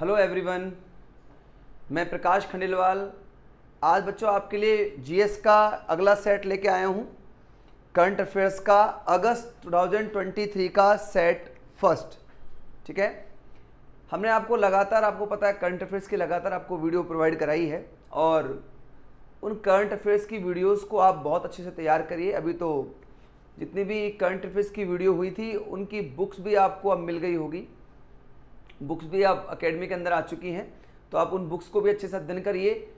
Hello everyone, मैं प्रकाश खंडेलवाल। आज बच्चों आपके लिए जीएस का अगला सेट लेके आया हूँ। करंट अफेयर्स का अगस्त 2023 का सेट फर्स्ट। ठीक है, हमने आपको लगातार, आपको पता है करंट अफेयर्स की लगातार आपको वीडियो प्रोवाइड कराई है और उन करंट अफेयर्स की वीडियोस को आप बहुत अच्छे से तैयार करिए। अभी तो जितनी भी करंट अफेयर्स की वीडियो हुई थी उनकी बुक्स भी आपको अब मिल गई होगी। बुक्स भी आप अकेडमी के अंदर आ चुकी हैं, तो आप उन बुक्स को भी अच्छे से अध्ययन करिए।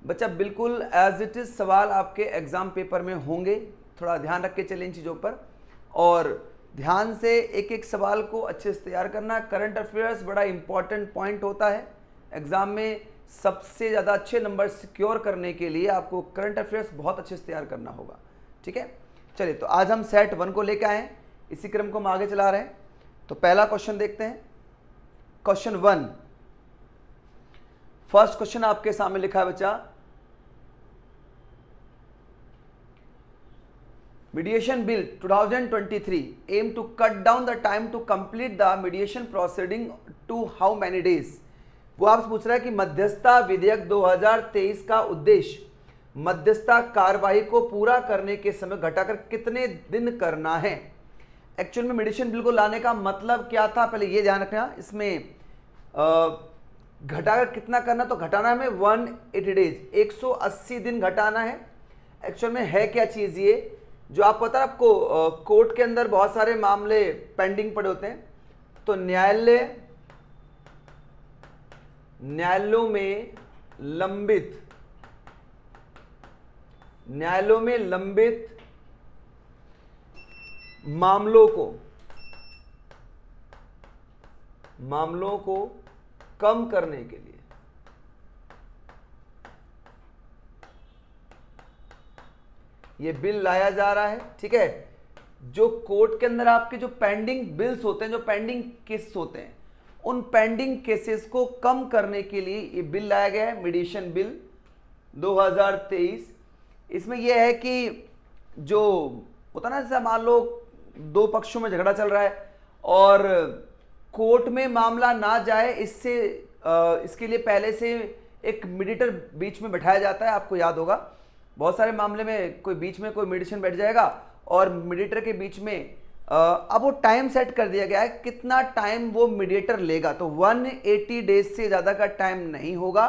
बच्चा बिल्कुल एज इट इज़ सवाल आपके एग्ज़ाम पेपर में होंगे, थोड़ा ध्यान रख के चलें इन चीज़ों पर और ध्यान से एक एक सवाल को अच्छे से तैयार करना। करंट अफेयर्स बड़ा इंपॉर्टेंट पॉइंट होता है एग्ज़ाम में। सबसे ज़्यादा अच्छे नंबर सिक्योर करने के लिए आपको करंट अफेयर्स बहुत अच्छे से तैयार करना होगा। ठीक है, चलिए तो आज हम सेट 1 को लेकर आए हैं, इसी क्रम को हम आगे चला रहे हैं। तो पहला क्वेश्चन देखते हैं। क्वेश्चन 1, फर्स्ट क्वेश्चन आपके सामने लिखा है बच्चा, mediation bill 2023 aim to cut down the time to complete the mediation proceeding to how many days. वो आपसे पूछ रहा है कि मध्यस्थता विधेयक 2023 का उद्देश्य मध्यस्थता कार्रवाई को पूरा करने के समय घटाकर कितने दिन करना है। एक्चुअल में मीडिएशन बिल को लाने का मतलब क्या था, पहले ये ध्यान रखना। इसमें घटाकर कितना करना, तो घटाना है 180 डेज, 180 दिन घटाना है। एक्चुअल में है क्या चीज़ ये, जो आप पता है आपको कोर्ट के अंदर बहुत सारे मामले पेंडिंग पड़े होते हैं, तो न्यायालयों में लंबित मामलों को कम करने के लिए ये बिल लाया जा रहा है। ठीक है, जो कोर्ट के अंदर आपके जो पेंडिंग बिल्स होते हैं, जो पेंडिंग केसेस होते हैं, उन पेंडिंग केसेस को कम करने के लिए ये बिल लाया गया है, मीडिएशन बिल 2023। इसमें यह है कि जो होता ना, जैसे मान लो दो पक्षों में झगड़ा चल रहा है और कोर्ट में मामला ना जाए, इसके लिए पहले से एक मीडिएटर बीच में बैठाया जाता है। आपको याद होगा बहुत सारे मामले में कोई बीच में कोई मीडिएशन बैठ जाएगा और मीडिएटर के बीच में अब वो टाइम सेट कर दिया गया है कितना टाइम वो मीडिएटर लेगा। तो 180 डेज से ज़्यादा का टाइम नहीं होगा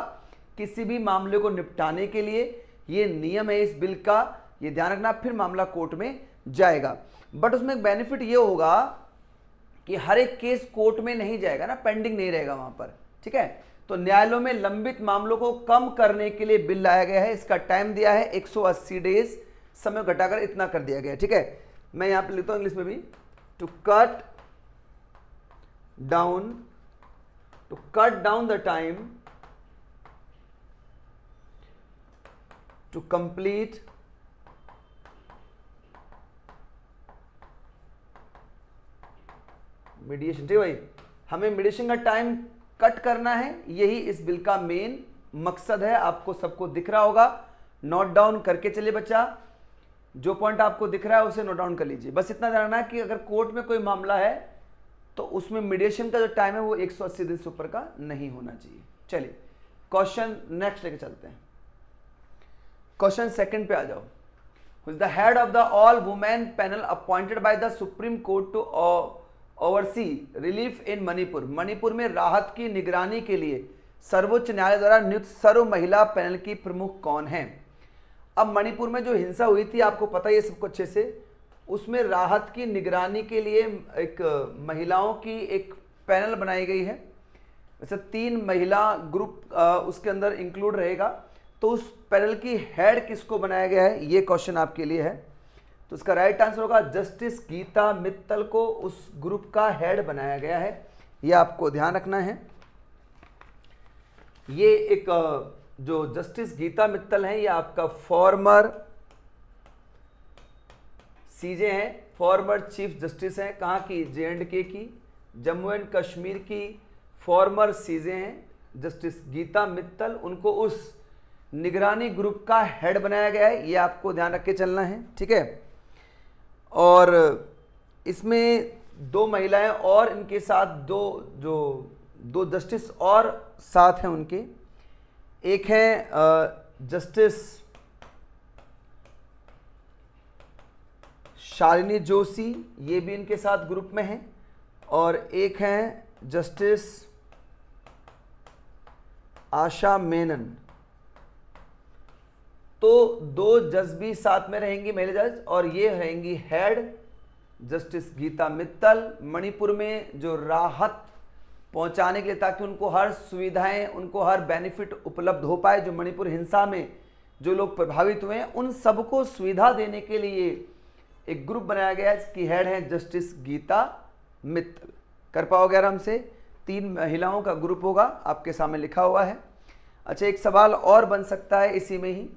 किसी भी मामले को निपटाने के लिए। ये नियम है इस बिल का, ये ध्यान रखना। फिर मामला कोर्ट में जाएगा, बट उसमें एक बेनिफिट ये होगा कि हर एक केस कोर्ट में नहीं जाएगा ना, पेंडिंग नहीं रहेगा वहां पर। ठीक है, तो न्यायालयों में लंबित मामलों को कम करने के लिए बिल लाया गया है। इसका टाइम दिया है 180 डेज, समय घटाकर इतना कर दिया गया है। ठीक है, मैं यहां पे लिखता हूं इंग्लिश में भी, to cut down the time to complete mediation. ठीक है भाई, हमें मीडिएशन का टाइम कट करना है, यही इस बिल का मेन मकसद है। आपको सबको दिख रहा होगा, नोट डाउन करके चलिए बच्चा। जो पॉइंट आपको दिख रहा है उसे नोट डाउन कर लीजिए। बस इतना जानना है कि अगर कोर्ट में कोई मामला है तो उसमें मीडिएशन का जो टाइम है वो 180 दिन से ऊपर का नहीं होना चाहिए। चलिए क्वेश्चन नेक्स्ट लेके चलते हैं। क्वेश्चन 2 पे आ जाओ। Who is the head of the all women panel appointed by the supreme court to oversee relief in Manipur. Manipur में राहत की निगरानी के लिए सर्वोच्च न्यायालय द्वारा नियुक्त सर्व महिला पैनल की प्रमुख कौन है। अब मणिपुर में जो हिंसा हुई थी, आपको पता ही है सबको अच्छे से, उसमें राहत की निगरानी के लिए एक महिलाओं की एक पैनल बनाई गई है। वैसे 3 महिला ग्रुप उसके अंदर इंक्लूड रहेगा। तो उस पैनल की हेड किसको बनाया गया है, ये क्वेश्चन आपके लिए है। तो इसका राइट आंसर होगा जस्टिस गीता मित्तल को उस ग्रुप का हेड बनाया गया है। ये आपको ध्यान रखना है। ये एक जो जस्टिस गीता मित्तल हैं, ये आपका फॉर्मर सीजे हैं, फॉर्मर चीफ जस्टिस हैं। कहाँ की, J&K की, जम्मू एंड कश्मीर की फॉर्मर सीजे हैं जस्टिस गीता मित्तल। उनको उस निगरानी ग्रुप का हेड बनाया गया है, ये आपको ध्यान रख के चलना है। ठीक है, और इसमें 2 महिलाएं और इनके साथ 2 जो दो जस्टिस और साथ हैं उनके, एक है जस्टिस शालिनी जोशी, ये भी इनके साथ ग्रुप में हैं, और एक हैं जस्टिस आशा मेनन। तो दो जज भी साथ में रहेंगी, महिला जज, और ये रहेंगी हेड जस्टिस गीता मित्तल, मणिपुर में जो राहत पहुंचाने के लिए, ताकि उनको हर सुविधाएं, उनको हर बेनिफिट उपलब्ध हो पाए। जो मणिपुर हिंसा में जो लोग प्रभावित हुए हैं उन सबको सुविधा देने के लिए एक ग्रुप बनाया गया है, जिसकी हेड है जस्टिस गीता मित्तल। कर पाओगे आराम से, 3 महिलाओं का ग्रुप होगा, आपके सामने लिखा हुआ है। अच्छा, एक सवाल और बन सकता है इसी में ही।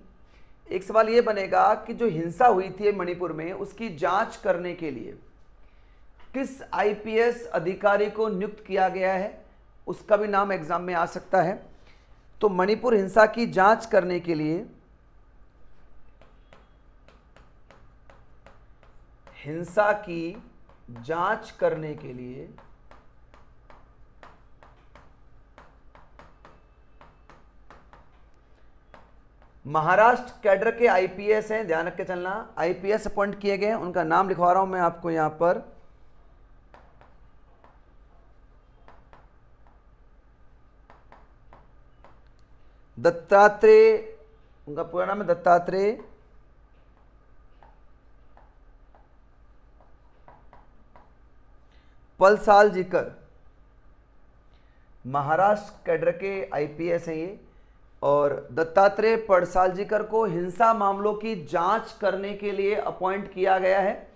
एक सवाल ये बनेगा कि जो हिंसा हुई थी मणिपुर में, उसकी जांच करने के लिए किस आईपीएस अधिकारी को नियुक्त किया गया है, उसका भी नाम एग्जाम में आ सकता है। तो मणिपुर हिंसा की जांच करने के लिए, हिंसा की जांच करने के लिए महाराष्ट्र कैडर के आईपीएस हैं, ध्यान रख के चलना, आईपीएस अपॉइंट किए गए हैं। उनका नाम लिखवा रहा हूं मैं आपको यहां पर। दत्तात्रेय, उनका पूरा नाम है दत्तात्रेय पलसालजीकर, महाराष्ट्र कैडर के आईपीएस हैं ये। और दत्तात्रेय पडसालजीकर को हिंसा मामलों की जांच करने के लिए अपॉइंट किया गया है।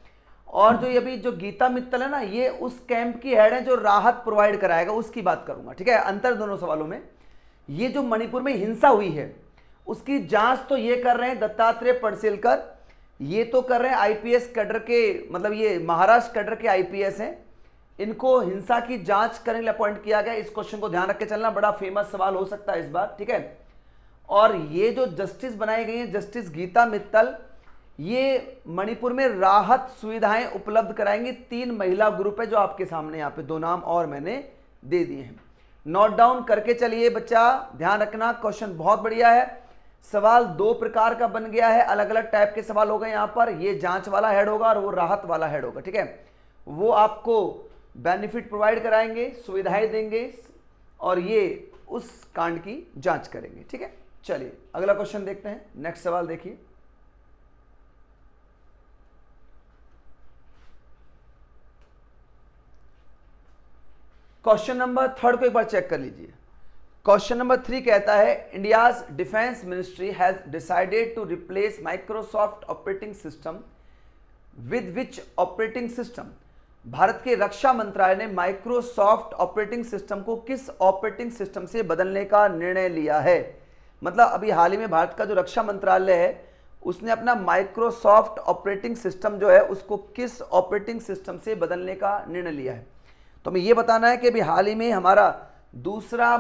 और जो ये भी जो गीता मित्तल है ना, ये उस कैंप की हेड है जो राहत प्रोवाइड कराएगा, उसकी बात करूंगा, ठीक है। अंतर दोनों सवालों में, ये जो मणिपुर में हिंसा हुई है उसकी जांच तो ये कर रहे हैं दत्तात्रेय पडसेलकर, ये तो कर रहे हैं आईपीएस कैडर के, मतलब ये महाराष्ट्र कैडर के आईपीएस हैं, इनको हिंसा की जांच करने के लिए अपॉइंट किया गया। इस क्वेश्चन को ध्यान रख के चलना, बड़ा फेमस सवाल हो सकता है इस बार, ठीक है। और ये जो जस्टिस बनाई गई है, जस्टिस गीता मित्तल, ये मणिपुर में राहत सुविधाएं उपलब्ध कराएंगे। 3 महिला ग्रुप है जो आपके सामने, यहाँ पे 2 नाम और मैंने दे दिए हैं, नोट डाउन करके चलिए बच्चा, ध्यान रखना। क्वेश्चन बहुत बढ़िया है, सवाल 2 प्रकार का बन गया है, अलग अलग टाइप के सवाल हो गए यहाँ पर। ये जांच वाला हेड होगा और वो राहत वाला हेड होगा, ठीक है। वो आपको बेनिफिट प्रोवाइड कराएंगे, सुविधाएं देंगे, और ये उस कांड की जांच करेंगे, ठीक है। चलिए अगला क्वेश्चन देखते हैं, नेक्स्ट सवाल देखिए। क्वेश्चन नंबर 3 को एक बार चेक कर लीजिए। क्वेश्चन नंबर 3 कहता है, India's defence ministry has decided to replace Microsoft operating system with which operating system. Bharat के रक्षा मंत्रालय ने माइक्रोसॉफ्ट ऑपरेटिंग सिस्टम को किस ऑपरेटिंग सिस्टम से बदलने का निर्णय लिया है। मतलब अभी हाल ही में भारत का जो रक्षा मंत्रालय है उसने अपना माइक्रोसॉफ्ट ऑपरेटिंग सिस्टम जो है उसको किस ऑपरेटिंग सिस्टम से बदलने का निर्णय लिया है। तो हमें ये बताना है कि अभी हाल ही में हमारा दूसरा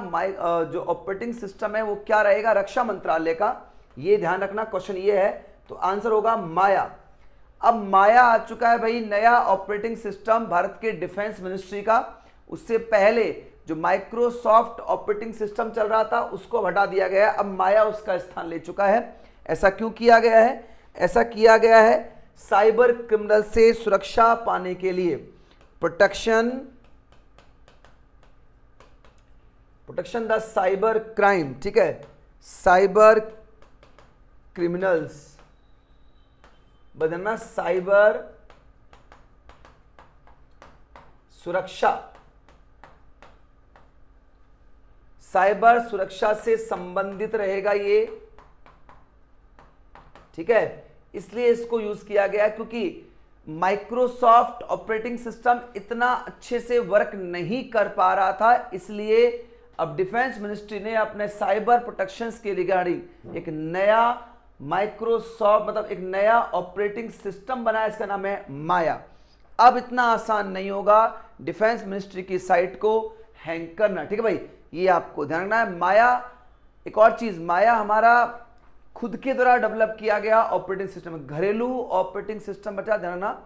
जो ऑपरेटिंग सिस्टम है वो क्या रहेगा, रक्षा मंत्रालय का, ये ध्यान रखना। क्वेश्चन ये है, तो आंसर होगा माया। अब माया आ चुका है भाई, नया ऑपरेटिंग सिस्टम भारत के डिफेंस मिनिस्ट्री का। उससे पहले जो माइक्रोसॉफ्ट ऑपरेटिंग सिस्टम चल रहा था उसको हटा दिया गया है, अब माया उसका स्थान ले चुका है। ऐसा क्यों किया गया है? ऐसा किया गया है साइबर क्रिमिनल से सुरक्षा पाने के लिए, प्रोटेक्शन द साइबर क्राइम, ठीक है, साइबर क्रिमिनल्स बदलना, साइबर सुरक्षा, साइबर सुरक्षा से संबंधित रहेगा ये, ठीक है। इसलिए इसको यूज किया गया क्योंकि माइक्रोसॉफ्ट ऑपरेटिंग सिस्टम इतना अच्छे से वर्क नहीं कर पा रहा था, इसलिए अब डिफेंस मिनिस्ट्री ने अपने साइबर प्रोटेक्शंस के रिगार्डिंग एक नया माइक्रोसॉफ्ट मतलब एक नया ऑपरेटिंग सिस्टम बनाया, इसका नाम है माया। अब इतना आसान नहीं होगा डिफेंस मिनिस्ट्री की साइट को हैंग करना, ठीक है भाई, ये आपको ध्यान रखना है। माया, एक और चीज, माया हमारा खुद के द्वारा डेवलप किया गया ऑपरेटिंग सिस्टम, घरेलू ऑपरेटिंग सिस्टम, बचा ध्यान रखना,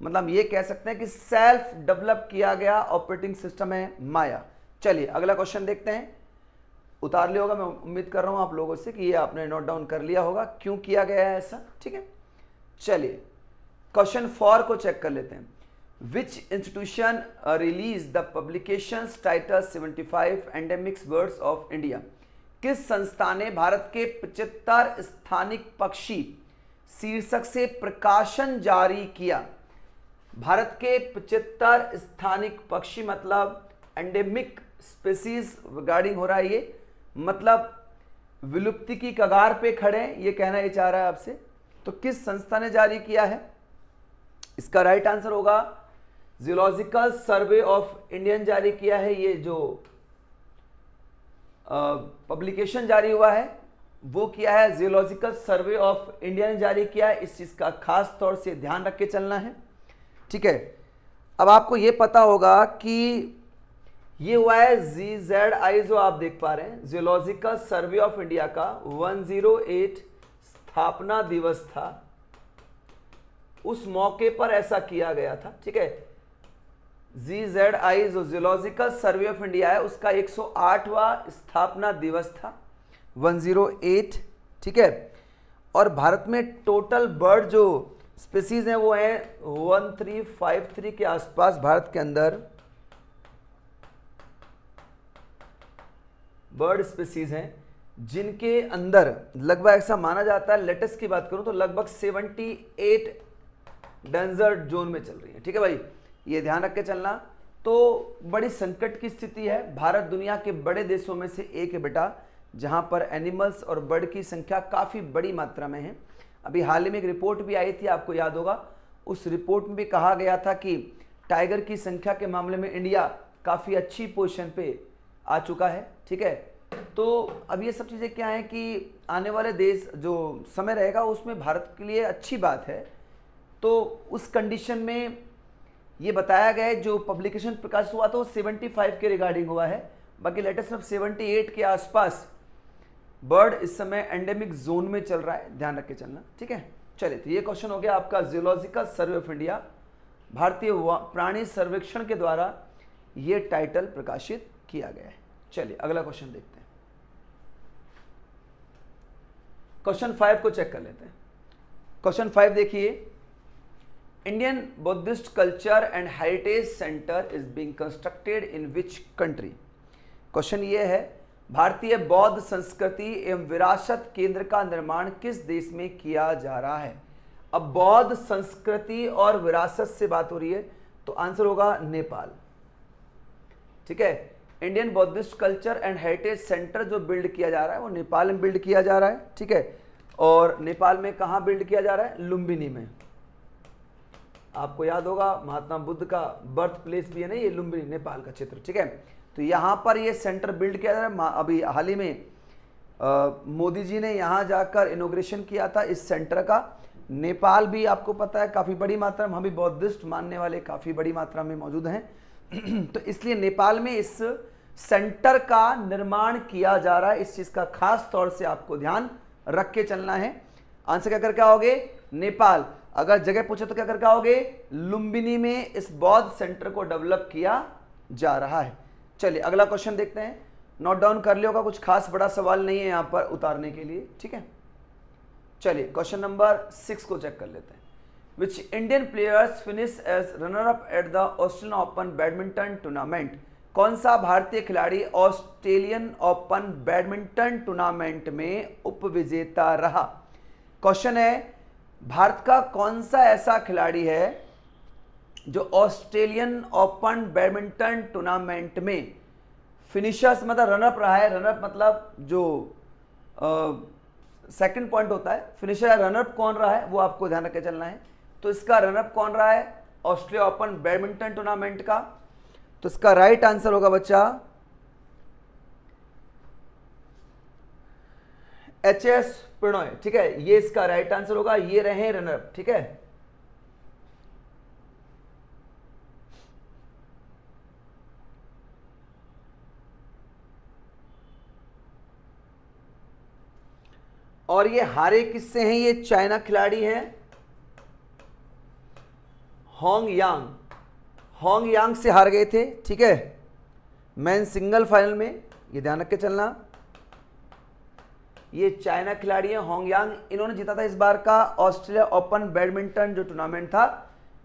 मतलब ये कह सकते हैं कि सेल्फ डेवलप किया गया ऑपरेटिंग सिस्टम है माया। चलिए अगला क्वेश्चन देखते हैं। उतार लिया होगा, मैं उम्मीद कर रहा हूं आप लोगों से कि ये आपने नोट डाउन कर लिया होगा क्यों किया गया है ऐसा, ठीक है। चलिए क्वेश्चन 4 को चेक कर लेते हैं। Which institution release the publications title 75 endemics birds of India. किस संस्था ने भारत के 75 स्थानिक पक्षी शीर्षक से प्रकाशन जारी किया। भारत के 75 स्थानिक पक्षी मतलब एंडेमिक स्पीसीज रिगार्डिंग हो रहा है, ये मतलब विलुप्ति की कगार पे खड़े हैं, ये कहना ये चाह रहा है आपसे। तो किस संस्था ने जारी किया है, इसका राइट आंसर होगा जियोलॉजिकल सर्वे ऑफ इंडियन जारी किया है। ये जो पब्लिकेशन जारी हुआ है वो किया है जियोलॉजिकल सर्वे ऑफ इंडिया ने जारी किया है। इस चीज का खास तौर से ध्यान रख के चलना है, ठीक है। अब आपको ये पता होगा कि ये हुआ है GZI जो आप देख पा रहे हैं, जियोलॉजिकल सर्वे ऑफ इंडिया का 108 स्थापना दिवस था, उस मौके पर ऐसा किया गया था, ठीक है। GZI जो जियोलॉजिकल सर्वे ऑफ इंडिया है उसका 108वां स्थापना दिवस था, 108, ठीक है। और भारत में टोटल बर्ड जो स्पीसीज हैं वो है 1353 के आसपास भारत के अंदर बर्ड स्पीसीज हैं, जिनके अंदर लगभग ऐसा माना जाता है, लेटेस्ट की बात करूं तो लगभग 78 डेंजर जोन में चल रही है, ठीक है भाई, ये ध्यान रख के चलना। तो बड़ी संकट की स्थिति है। भारत दुनिया के बड़े देशों में से एक है बेटा जहां पर एनिमल्स और बर्ड की संख्या काफ़ी बड़ी मात्रा में है। अभी हाल ही में एक रिपोर्ट भी आई थी, आपको याद होगा, उस रिपोर्ट में भी कहा गया था कि टाइगर की संख्या के मामले में इंडिया काफ़ी अच्छी पोजीशन पे आ चुका है, ठीक है। तो अब ये सब चीज़ें क्या हैं कि आने वाले देश जो समय रहेगा उसमें भारत के लिए अच्छी बात है। तो उस कंडीशन में ये बताया गया है, जो पब्लिकेशन प्रकाशित हुआ था वो 75 के रिगार्डिंग हुआ है, बाकी लेटेस्ट में 78 के आसपास बर्ड इस समय एंडेमिक जोन में चल रहा है, ध्यान रख के चलना, ठीक है। चलिए तो ये क्वेश्चन हो गया आपका जियोलॉजिकल सर्वे ऑफ इंडिया, भारतीय प्राणी सर्वेक्षण के द्वारा ये टाइटल प्रकाशित किया गया है। चलिए अगला क्वेश्चन देखते हैं। क्वेश्चन 5 को चेक कर लेते हैं। क्वेश्चन 5 देखिए, Indian Buddhist culture and heritage centre is being constructed in which country. Question ये है, भारतीय बौद्ध संस्कृति एवं विरासत केंद्र का निर्माण किस देश में किया जा रहा है। अब बौद्ध संस्कृति और विरासत से बात हो रही है तो आंसर होगा नेपाल, ठीक है। Indian Buddhist culture and heritage centre जो बिल्ड किया जा रहा है वो नेपाल में बिल्ड किया जा रहा है, ठीक है। और नेपाल में कहाँ बिल्ड किया जा रहा है, लुम्बिनी में। आपको याद होगा महात्मा बुद्ध का बर्थ प्लेस भी है ना ये लुम्बिनी, नेपाल का क्षेत्र, ठीक है। तो यहाँ पर ये सेंटर बिल्ड किया जा रहा है। अभी हाल ही में मोदी जी ने यहाँ जाकर इनॉग्रेशन किया था इस सेंटर का। नेपाल भी आपको पता है काफ़ी बड़ी मात्रा में, हम भी बौद्धिस्ट मानने वाले काफ़ी बड़ी मात्रा में मौजूद हैं तो इसलिए नेपाल में इस सेंटर का निर्माण किया जा रहा है। इस चीज़ का खास तौर से आपको ध्यान रख के चलना है। आंसर क्या करके आओगे, नेपाल। अगर जगह पूछे तो क्या करके आओगे, लुम्बिनी में इस बौद्ध सेंटर को डेवलप किया जा रहा है। चलिए अगला क्वेश्चन देखते हैं। नोट डाउन कर लिया होगा, कुछ खास बड़ा सवाल नहीं है यहाँ पर उतारने के लिए, ठीक है। चलिए क्वेश्चन नंबर 6 को चेक कर लेते हैं। Which Indian players finish as runner up at the Australian open badminton tournament. कौन सा भारतीय खिलाड़ी ऑस्ट्रेलियन ओपन बैडमिंटन टूर्नामेंट में उपविजेता रहा। क्वेश्चन है, भारत का कौन सा ऐसा खिलाड़ी है जो ऑस्ट्रेलियन ओपन बैडमिंटन टूर्नामेंट में फिनिशर्स मतलब रनअप रहा है। रनअप मतलब जो सेकंड पॉइंट होता है, फिनिशर या रनअप कौन रहा है वो आपको ध्यान रख के चलना है। तो इसका रनअप कौन रहा है ऑस्ट्रेलिया ओपन बैडमिंटन टूर्नामेंट का, तो इसका राइट आंसर होगा बच्चा HS प्रणॉय, ठीक है। ये इसका राइट आंसर होगा, ये रहे रनअप, ठीक है। और ये हारे किससे हैं, ये चाइना खिलाड़ी हैं होंग यांग से हार गए थे, ठीक है। मेन सिंगल फाइनल में, ये ध्यान रख के चलना, ये चाइना खिलाड़ी है होंगयांग, इन्होंने जीता था इस बार का ऑस्ट्रेलिया ओपन बैडमिंटन जो टूर्नामेंट था,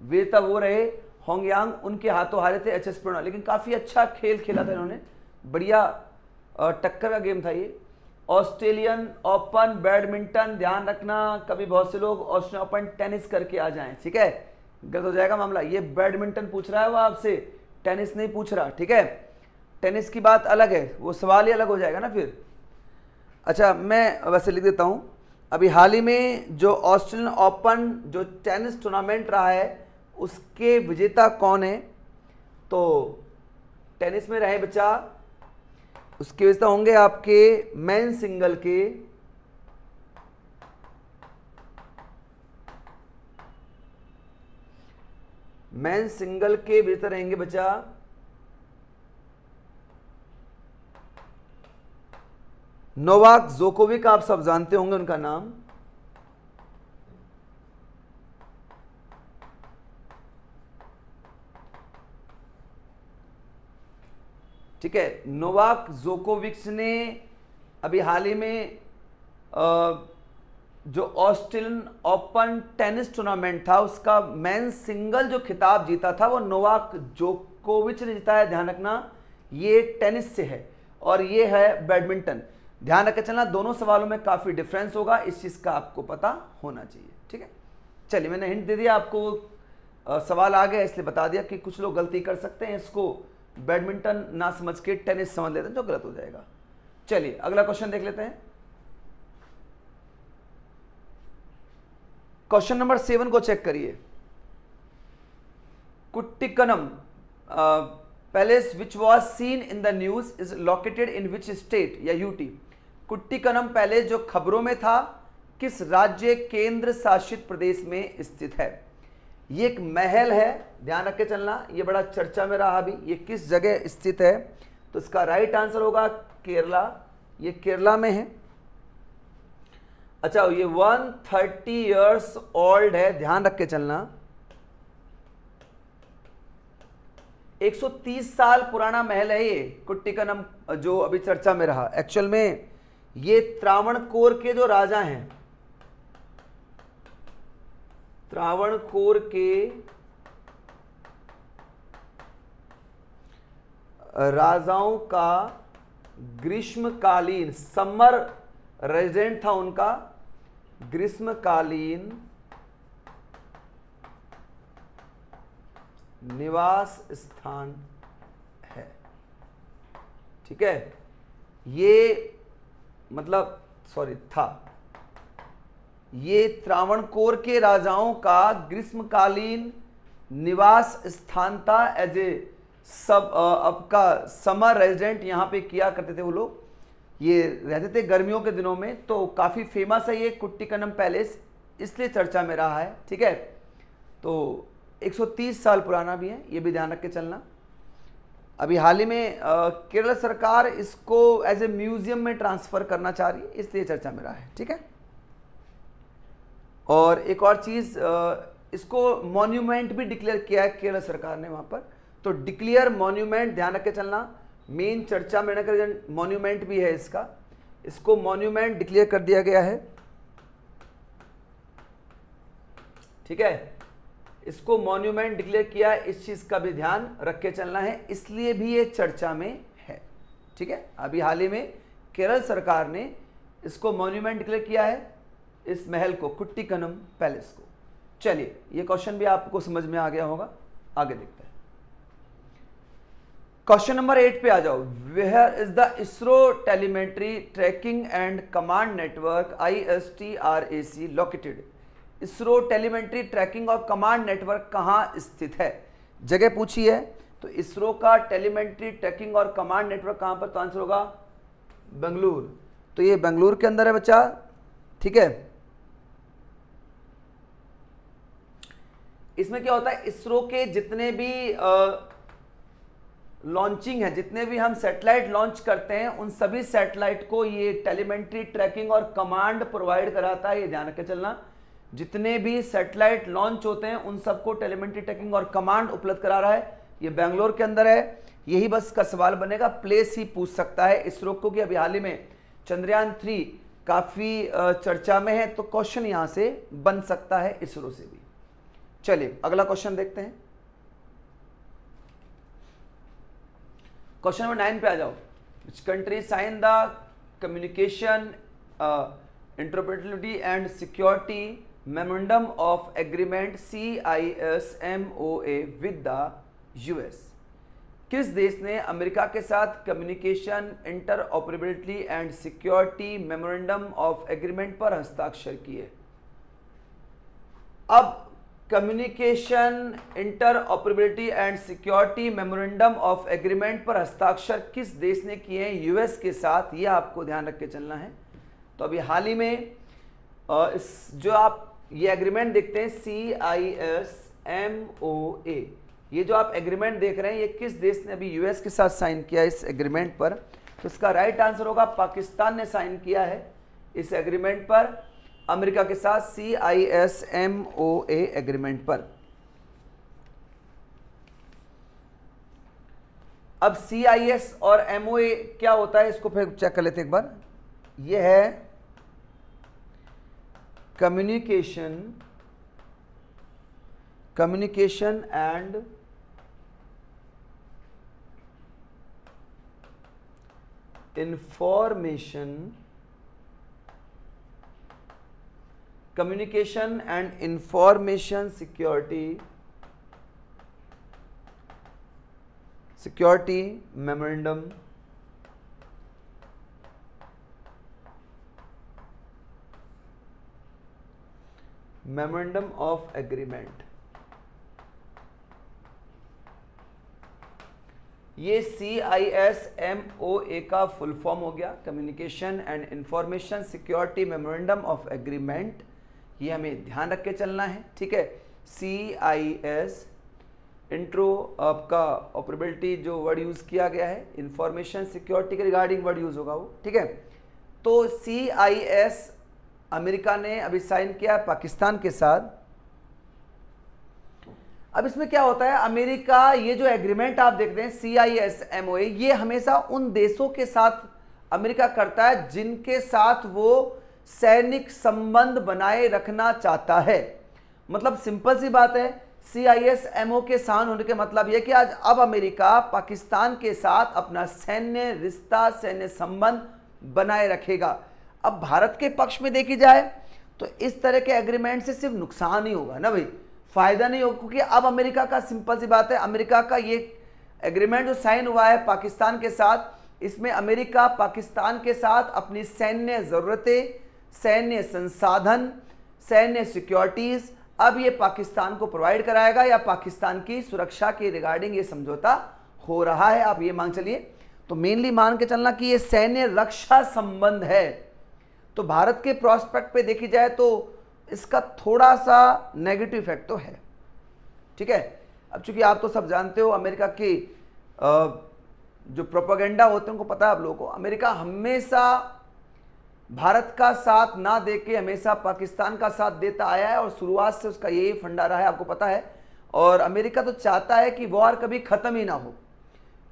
विजेता वो रहे होंगयांग, उनके हाथों हारे थे एचएस प्रणॉय, लेकिन काफी अच्छा खेल खेला था इन्होंने, बढ़िया टक्कर का गेम था ये। ऑस्ट्रेलियन ओपन बैडमिंटन, ध्यान रखना कभी बहुत से लोग ऑस्ट्रेलियन ओपन टेनिस करके आ जाएं, ठीक है, गलत हो जाएगा मामला। ये बैडमिंटन पूछ रहा है वो आपसे, टेनिस नहीं पूछ रहा, ठीक है, टेनिस की बात अलग है, वो सवाल ही अलग हो जाएगा ना फिर। अच्छा, मैं वैसे लिख देता हूं, अभी हाल ही में जो ऑस्ट्रेलियन ओपन जो टेनिस टूर्नामेंट रहा है उसके विजेता कौन है, तो टेनिस में रहे बच्चा, उसके विजेता होंगे आपके मेन सिंगल के विजेता रहेंगे बच्चा नोवाक जोकोविक, आप सब जानते होंगे उनका नाम, ठीक है। नोवाक जोकोविच ने अभी हाल ही में जो ऑस्ट्रेलियन ओपन टेनिस टूर्नामेंट था उसका मेन सिंगल जो खिताब जीता था वो नोवाक जोकोविच ने जीता है, ध्यान रखना, ये टेनिस से है और ये है बैडमिंटन। ध्यान रखकर चलना, दोनों सवालों में काफी डिफरेंस होगा, इस चीज का आपको पता होना चाहिए, ठीक है। चलिए, मैंने हिंट दे दिया आपको, सवाल आ गया इसलिए बता दिया कि कुछ लोग गलती कर सकते हैं, इसको बैडमिंटन ना समझ के टेनिस समझ लेते हैं, जो गलत हो जाएगा। चलिए अगला क्वेश्चन देख लेते हैं। क्वेश्चन नंबर 7 को चेक करिए। Kuttikanam palace which was seen in the news is located in which state या यूटी। कुट्टिकनम पैलेस जो खबरों में था किस राज्य केंद्र शासित प्रदेश में स्थित है। ये एक महल है, ध्यान रख के चलना, ये बड़ा चर्चा में रहा अभी, ये किस जगह स्थित है, तो इसका राइट आंसर होगा केरला, ये केरला में है। अच्छा, ये 130 इयर्स ओल्ड है, ध्यान रख के चलना, 130 साल पुराना महल है ये कुट्टिकनम जो अभी चर्चा में रहा। एक्चुअल में ये त्रावणकोर के जो राजा हैं, त्रावणकोर के राजाओं का ग्रीष्मकालीन समर रेजिडेंट था, उनका ग्रीष्मकालीन निवास स्थान है, ठीक है। ये मतलब सॉरी था, ये त्रावणकोर के राजाओं का ग्रीष्मकालीन निवास स्थान था, एज ए सब आपका समर रेजिडेंट यहां पे किया करते थे वो लोग, ये रहते थे गर्मियों के दिनों में, तो काफी फेमस है ये कुट्टिकनम पैलेस, इसलिए चर्चा में रहा है, ठीक है। तो 130 साल पुराना भी है, ये भी ध्यान रख के चलना। अभी हाल ही में केरल सरकार इसको एज ए म्यूजियम में ट्रांसफर करना चाह रही है, इसलिए चर्चा में रहा है, ठीक है। और एक और चीज, इसको मॉन्यूमेंट भी डिक्लेयर किया है केरल सरकार ने वहां पर, तो डिक्लेयर मॉन्यूमेंट, ध्यान रख के चलना, मेन चर्चा में न मॉन्यूमेंट भी है इसको मॉन्यूमेंट डिक्लेयर कर दिया गया है, ठीक है, इसको मॉन्यूमेंट डिक्लेयर किया है, इस चीज का भी ध्यान रख के चलना है, इसलिए भी ये चर्चा में है, ठीक है। अभी हाल ही में केरल सरकार ने इसको मॉन्यूमेंट डिक्लेयर किया है, इस महल को, कुट्टिकनम पैलेस को। चलिए, ये क्वेश्चन भी आपको समझ में आ गया होगा, आगे देखते हैं। क्वेश्चन नंबर 8 पे आ जाओ। Where is the ISRO telemetry tracking and command network ISTRAC located. ISRO telemetry tracking और कमांड नेटवर्क कहां स्थित है, जगह पूछी है, तो इसरो का टेलीमेट्री ट्रैकिंग और कमांड नेटवर्क कहां पर, तो आंसर होगा बेंगलुरु, तो ये बेंगलुरु के अंदर है बच्चा, ठीक है। इसमें क्या होता है, इसरो के जितने भी लॉन्चिंग है, जितने भी हम सैटेलाइट लॉन्च करते हैं, उन सभी सैटेलाइट को ये टेलीमेट्री ट्रैकिंग और कमांड प्रोवाइड कराता है, ये ध्यान रख के चलना। जितने भी सैटेलाइट लॉन्च होते हैं उन सबको टेलीमेट्री ट्रैकिंग और कमांड उपलब्ध करा रहा है ये बेंगलोर के अंदर है। यही बस का सवाल बनेगा, प्लेस ही पूछ सकता है इसरो को, कि अभी हाल ही में चंद्रयान 3 काफी चर्चा में है, तो क्वेश्चन यहां से बन सकता है इसरो से भी। चलिए अगला क्वेश्चन देखते हैं। क्वेश्चन नंबर 9 पे आ जाओ। Which country sign the communication interoperability and security memorandum of agreement CISMOA with the US? किस देश ने अमेरिका के साथ communication interoperability and security memorandum of agreement पर हस्ताक्षर किए? अब communication interoperability and security memorandum of agreement पर हस्ताक्षर किस देश ने किए हैं? US के साथ, यह आपको ध्यान रख के चलना है। तो अभी हाल ही में जो आप ये एग्रीमेंट देखते हैं CISMOA, ये जो आप एग्रीमेंट देख रहे हैं, ये किस देश ने अभी US के साथ साइन किया इस एग्रीमेंट पर? तो इसका राइट आंसर होगा पाकिस्तान ने साइन किया है इस एग्रीमेंट पर, अमेरिका के साथ CISMOA एग्रीमेंट पर। अब CIS और MOA क्या होता है, इसको फिर चेक कर लेते हैं एक बार। यह है communication and information security memorandum of agreement. ये CISMOA का फुल फॉर्म हो गया, communication and information security memorandum of agreement. ये हमें ध्यान रख के चलना है, ठीक है। CIS इंट्रो आपका ऑपरेबिलिटी जो वर्ड यूज किया गया है, इंफॉर्मेशन सिक्योरिटी के रिगार्डिंग वर्ड यूज होगा वो, ठीक है। तो CIS अमेरिका ने अभी साइन किया है पाकिस्तान के साथ। अब इसमें क्या होता है, अमेरिका ये जो एग्रीमेंट आप देख रहे हैं CISMOA, ये हमेशा उन देशों के साथ अमेरिका करता है जिनके साथ वो सैनिक संबंध बनाए रखना चाहता है। मतलब सिंपल सी बात है, CISMOA के साइन होने के मतलब यह कि आज अब अमेरिका पाकिस्तान के साथ अपना सैन्य रिश्ता, सैन्य संबंध बनाए रखेगा। अब भारत के पक्ष में देखी जाए तो इस तरह के एग्रीमेंट से सिर्फ नुकसान ही होगा ना भाई, फायदा नहीं होगा, क्योंकि अब अमेरिका का सिंपल सी बात है, अमेरिका का ये एग्रीमेंट जो साइन हुआ है पाकिस्तान के साथ, इसमें अमेरिका पाकिस्तान के साथ अपनी सैन्य जरूरतें, सैन्य संसाधन, सैन्य सिक्योरिटीज अब ये पाकिस्तान को प्रोवाइड कराएगा, या पाकिस्तान की सुरक्षा के रिगार्डिंग ये समझौता हो रहा है। आप ये मान चलिए, तो मेनली मान के चलना कि ये सैन्य रक्षा संबंध है। तो भारत के प्रोस्पेक्ट पे देखी जाए तो इसका थोड़ा सा नेगेटिव इफेक्ट तो है, ठीक है। अब चूंकि आप तो सब जानते हो अमेरिका की जो प्रोपेगेंडा होते हैं उनको पता है आप लोगों को, अमेरिका हमेशा भारत का साथ ना देके हमेशा पाकिस्तान का साथ देता आया है, और शुरुआत से उसका यही फंडा रहा है, आपको पता है। और अमेरिका तो चाहता है कि वॉर कभी खत्म ही ना हो।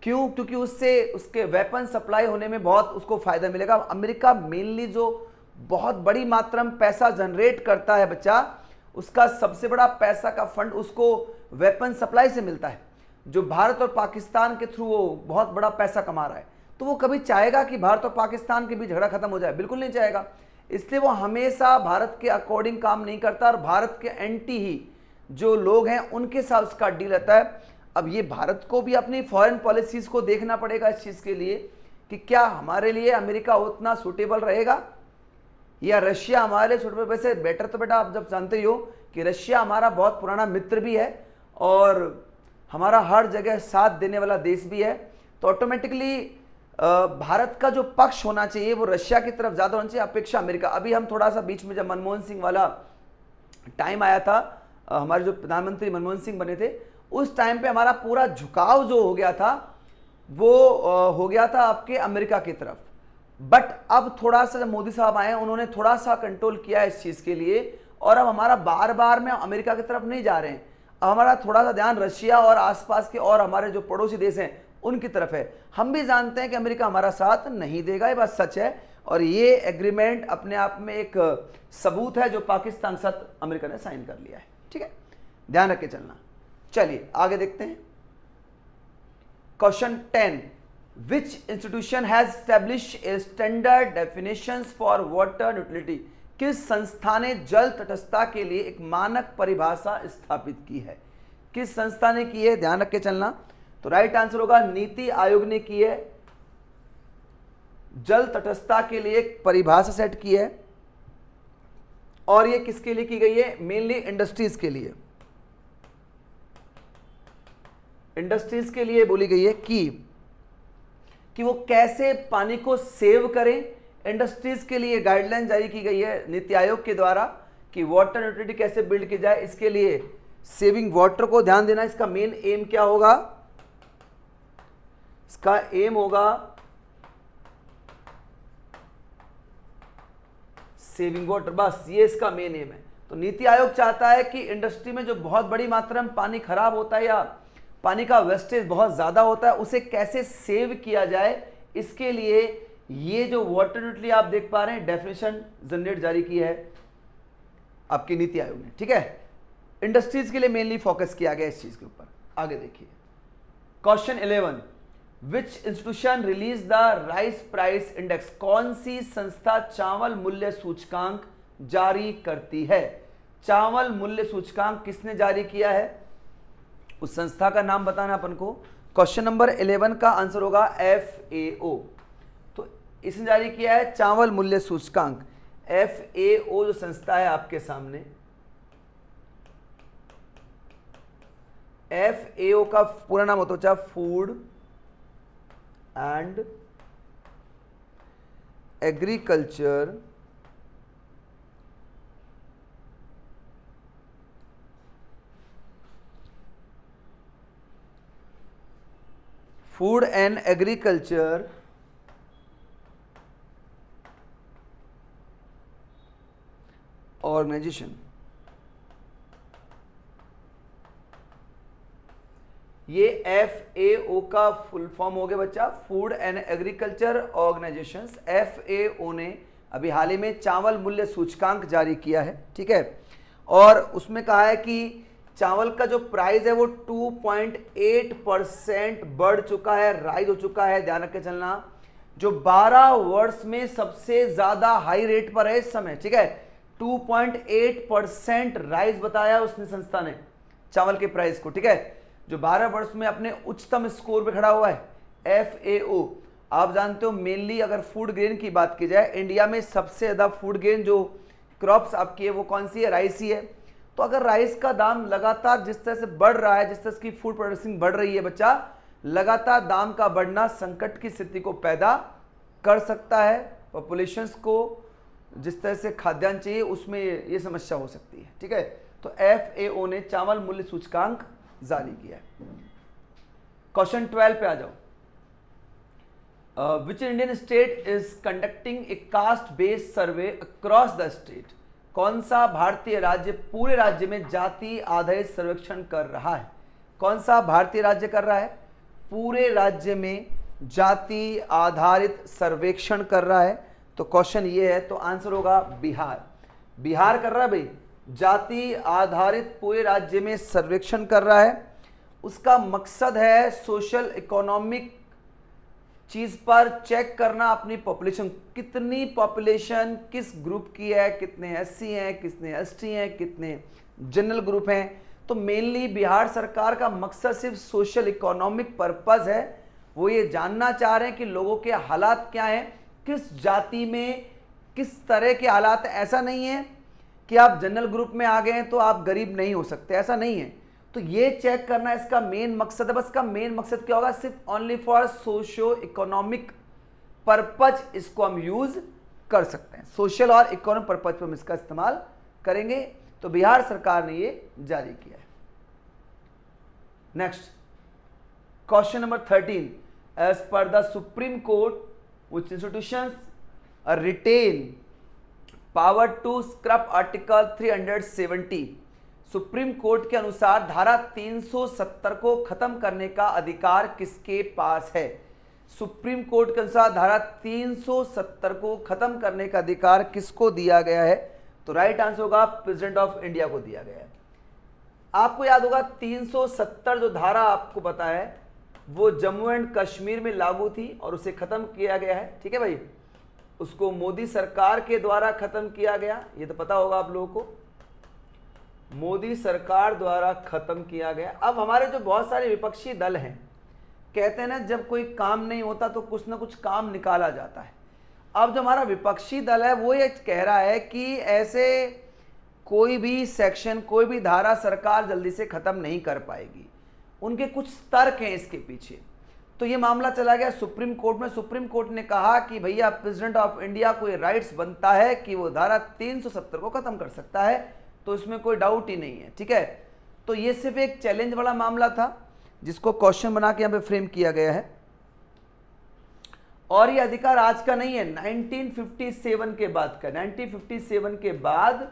क्यों? क्योंकि उससे उसके वेपन सप्लाई होने में बहुत उसको फायदा मिलेगा। अमेरिका मेनली जो बहुत बड़ी मात्रा में पैसा जनरेट करता है बच्चा, उसका सबसे बड़ा पैसा का फंड उसको वेपन सप्लाई से मिलता है, जो भारत और पाकिस्तान के थ्रू वो बहुत बड़ा पैसा कमा रहा है। तो वो कभी चाहेगा कि भारत और पाकिस्तान के बीच झगड़ा खत्म हो जाए? बिल्कुल नहीं चाहेगा। इसलिए वो हमेशा भारत के अकॉर्डिंग काम नहीं करता, और भारत के एंटी ही जो लोग हैं उनके साथ उसका डील रहता है। अब ये भारत को भी अपनी फॉरेन पॉलिसीज को देखना पड़ेगा इस चीज़ के लिए कि क्या हमारे लिए अमेरिका उतना सूटेबल रहेगा, या रशिया हमारे लिए सूटेबल। वैसे बेटर तो बेटा आप जब जानते ही हो कि रशिया हमारा बहुत पुराना मित्र भी है और हमारा हर जगह साथ देने वाला देश भी है, तो ऑटोमेटिकली भारत का जो पक्ष होना चाहिए वो रशिया की तरफ ज़्यादा होना चाहिए अपेक्षा अमेरिका। अभी हम थोड़ा सा बीच में जब मनमोहन सिंह वाला टाइम आया था, हमारे जो प्रधानमंत्री मनमोहन सिंह बने थे, उस टाइम पे हमारा पूरा झुकाव जो हो गया था वो हो गया था आपके अमेरिका की तरफ। बट अब थोड़ा सा जब मोदी साहब आए उन्होंने थोड़ा सा कंट्रोल किया इस चीज़ के लिए, और अब हमारा बार बार में अमेरिका की तरफ नहीं जा रहे हैं। हमारा थोड़ा सा ध्यान रशिया और आसपास के और हमारे जो पड़ोसी देश हैं उनकी तरफ है। हम भी जानते हैं कि अमेरिका हमारा साथ नहीं देगा, ये बात सच है, और ये एग्रीमेंट अपने आप में एक सबूत है जो पाकिस्तान के साथ अमेरिका ने साइन कर लिया है। ठीक है, ध्यान रख के चलना। चलिए आगे देखते हैं। Question 10, which institution has established a standard definitions for water utility? किस संस्था ने जल तटस्थता के लिए एक मानक परिभाषा स्थापित की है? किस संस्था ने की है, ध्यान रख के चलना। तो राइट आंसर होगा नीति आयोग ने की है, जल तटस्थता के लिए एक परिभाषा सेट की है, और ये किसके लिए की गई है? मेनली इंडस्ट्रीज के लिए। इंडस्ट्रीज के लिए बोली गई है कि वो कैसे पानी को सेव करें। इंडस्ट्रीज के लिए गाइडलाइन जारी की गई है नीति आयोग के द्वारा कि वाटर यूटिलिटी कैसे बिल्ड की जाए, इसके लिए सेविंग वाटर को ध्यान देना। इसका मेन एम क्या होगा? इसका एम होगा सेविंग वाटर, बस ये इसका मेन एम है। तो नीति आयोग चाहता है कि इंडस्ट्री में जो बहुत बड़ी मात्रा में पानी खराब होता है या पानी का वेस्टेज बहुत ज़्यादा होता है, उसे कैसे सेव किया जाए, इसके लिए ये जो वाटर यूटिलिटी आप देख पा रहे हैं डेफिनेशन जनरेट जारी की है आपकी नीति आयोग ने। ठीक है, इंडस्ट्रीज के लिए मेनली फोकस किया गया इस चीज़ के ऊपर। आगे देखिए question 11, which institution release the rice price index? कौन सी संस्था चावल मूल्य सूचकांक जारी करती है? चावल मूल्य सूचकांक किसने जारी किया है, उस संस्था का नाम बताना अपन को। क्वेश्चन नंबर 11 का आंसर होगा FAO। तो इसने जारी किया है चावल मूल्य सूचकांक। FAO जो संस्था है आपके सामने, FAO का पूरा नाम होता है food and agriculture food and agriculture organisation. ये FAO का फुल फॉर्म हो गया बच्चा, food and agriculture organisations. FAO ने अभी हाल ही में चावल मूल्य सूचकांक जारी किया है। ठीक है, और उसमें कहा है कि चावल का जो प्राइस है वो 2.8% बढ़ चुका है, राइज हो चुका है। ध्यान रख के चलना, जो 12 वर्ष में सबसे ज्यादा हाई रेट पर है इस समय। ठीक है, 2.8% राइज बताया उसने संस्था ने चावल के प्राइस को। ठीक है, जो 12 वर्ष में अपने उच्चतम स्कोर पे खड़ा हुआ है FAO। आप जानते हो मेनली अगर फूड ग्रेन की बात की जाए, इंडिया में सबसे ज्यादा फूड ग्रेन जो क्रॉप्स आपकी है वो कौन सी है? राइस ही है। तो अगर राइस का दाम लगातार जिस तरह से बढ़ रहा है, जिस तरह की फूड प्रोडक्शन बढ़ रही है बच्चा, लगातार दाम का बढ़ना संकट की स्थिति को पैदा कर सकता है। पॉपुलेशंस को जिस तरह से खाद्यान्न चाहिए उसमें ये समस्या हो सकती है। ठीक है, तो FAO ने चावल मूल्य सूचकांक जारी किया है। क्वेश्चन 12 पे आ जाओ। Which Indian state is conducting A caste based survey across the state? कौन सा भारतीय राज्य पूरे राज्य में जाति आधारित सर्वेक्षण कर रहा है? कौन सा भारतीय राज्य कर रहा है? पूरे राज्य में जाति आधारित सर्वेक्षण कर रहा है। तो क्वेश्चन ये है, तो आंसर होगा बिहार। बिहार कर रहा है भाई, जाति आधारित पूरे राज्य में सर्वेक्षण कर रहा है। उसका मकसद है सोशल इकोनॉमिक चीज पर चेक करना, अपनी पॉपुलेशन, कितनी पॉपुलेशन किस ग्रुप की है, कितने SC हैं, कितने ST हैं, कितने जनरल ग्रुप हैं। तो मेनली बिहार सरकार का मकसद सिर्फ सोशल इकोनॉमिक पर्पस है। वो ये जानना चाह रहे हैं कि लोगों के हालात क्या हैं, किस जाति में किस तरह के हालात। ऐसा नहीं है कि आप जनरल ग्रुप में आ गए हैं तो आप गरीब नहीं हो सकते, ऐसा नहीं है। तो ये चेक करना इसका मेन मकसद है। बस का मेन मकसद क्या होगा? सिर्फ only for socio economic purpose इसको हम यूज कर सकते हैं। सोशल और इकोनॉमिक पर्पज पर हम इसका इस्तेमाल करेंगे। तो बिहार सरकार ने ये जारी किया है। Next question number 13, as per the supreme court which institutions retain power to scrap article 370? Supreme court के अनुसार धारा 370 को खत्म करने का अधिकार किसके पास है? सुप्रीम कोर्ट के अनुसार धारा 370 को खत्म करने का अधिकार किसको दिया गया है? तो राइट आंसर होगा प्रेसिडेंट ऑफ इंडिया को दिया गया है। आपको याद होगा 370 जो धारा आपको पता है वो जम्मू एंड कश्मीर में लागू थी और उसे खत्म किया गया है। ठीक है भाई, उसको मोदी सरकार के द्वारा खत्म किया गया, ये तो पता होगा आप लोगों को, मोदी सरकार द्वारा खत्म किया गया। अब हमारे जो बहुत सारे विपक्षी दल हैं कहते हैं ना जब कोई काम नहीं होता तो कुछ ना कुछ काम निकाला जाता है। अब जो हमारा विपक्षी दल है वो ये कह रहा है कि ऐसे कोई भी सेक्शन, कोई भी धारा सरकार जल्दी से खत्म नहीं कर पाएगी। उनके कुछ तर्क हैं इसके पीछे। तो ये मामला चला गया सुप्रीम कोर्ट में। सुप्रीम कोर्ट ने कहा कि भैया प्रेसिडेंट ऑफ इंडिया को ये राइट्स बनता है कि वो धारा 370 को खत्म कर सकता है, तो इसमें कोई डाउट ही नहीं है। ठीक है, तो ये सिर्फ एक चैलेंज वाला मामला था जिसको क्वेश्चन बना के यहाँ पे फ्रेम किया गया है। और ये अधिकार आज का नहीं है, 1957 के बाद का। 1957 के बाद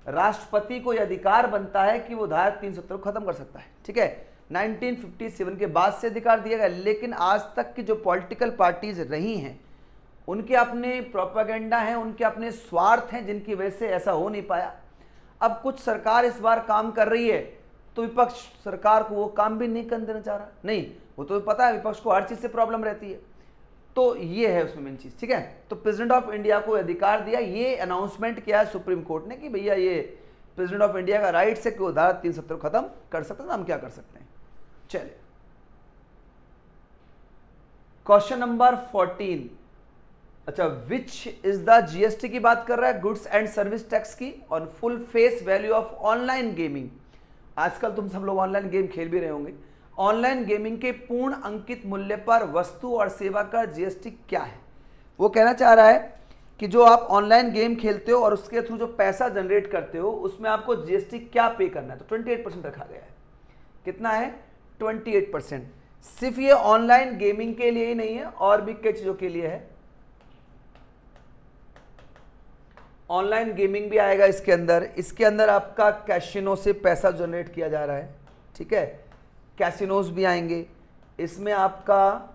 राष्ट्रपति को यह अधिकार बनता है कि वो धारा 370 को खत्म कर सकता है। ठीक है, 1957 के बाद से अधिकार दिया गया। लेकिन आज तक की जो पॉलिटिकल पार्टीज रही हैं उनके अपने प्रोपेगेंडा हैं, उनके अपने स्वार्थ हैं जिनकी वजह से ऐसा हो नहीं पाया। अब कुछ सरकार इस बार काम कर रही है तो विपक्ष सरकार को वो काम भी नहीं करने देना चाह रहा। नहीं, वो तो पता है विपक्ष को हर चीज से प्रॉब्लम रहती है। तो ये है उसमें मेन चीज। ठीक है, तो प्रेसिडेंट ऑफ इंडिया को अधिकार दिया, ये अनाउंसमेंट किया है सुप्रीम कोर्ट ने कि भैया ये प्रेसिडेंट ऑफ इंडिया का राइट है कि वो धारा 370 खत्म कर सकते हैं। हम क्या कर सकते हैं? चलिए क्वेश्चन नंबर 14। अच्छा, विच इज द जीएसटी की बात कर रहा है, गुड्स एंड सर्विस टैक्स की, on full face value of online gaming. आजकल तुम सब लोग ऑनलाइन गेम खेल भी रहे होंगे। ऑनलाइन गेमिंग के पूर्ण अंकित मूल्य पर वस्तु और सेवा कर जीएसटी क्या है? वो कहना चाह रहा है कि जो आप ऑनलाइन गेम खेलते हो और उसके थ्रू जो पैसा जनरेट करते हो उसमें आपको जीएसटी क्या पे करना है। तो 28% रखा गया है। कितना है? 28%। सिर्फ ये ऑनलाइन गेमिंग के लिए ही नहीं है, और भी कई चीजों के लिए है। ऑनलाइन गेमिंग भी आएगा इसके अंदर। इसके अंदर आपका कैसीनो से पैसा जनरेट किया जा रहा है। ठीक है, कैसीनोज भी आएंगे। इसमें आपका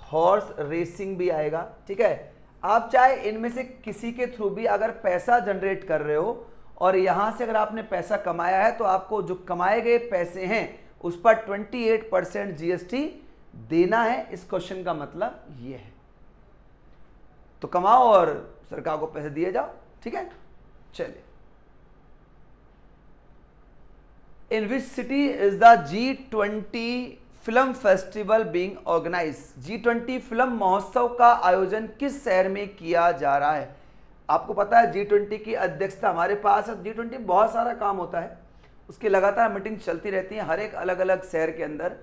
हॉर्स रेसिंग भी आएगा। ठीक है, आप चाहे इनमें से किसी के थ्रू भी अगर पैसा जनरेट कर रहे हो और यहां से अगर आपने पैसा कमाया है तो आपको जो कमाए गए पैसे हैं उस पर 28% जीएसटी देना है। इस क्वेश्चन का मतलब ये है। तो कमाओ और सरकार को पैसे दिए जाओ। ठीक है, चलिए। In which city is the G20 film festival being organise? G20 film महोत्सव का आयोजन किस शहर में किया जा रहा है? आपको पता है G20 की अध्यक्षता हमारे पास है। G20 बहुत सारा काम होता है, उसकी लगातार मीटिंग चलती रहती है हर एक अलग अलग शहर के अंदर।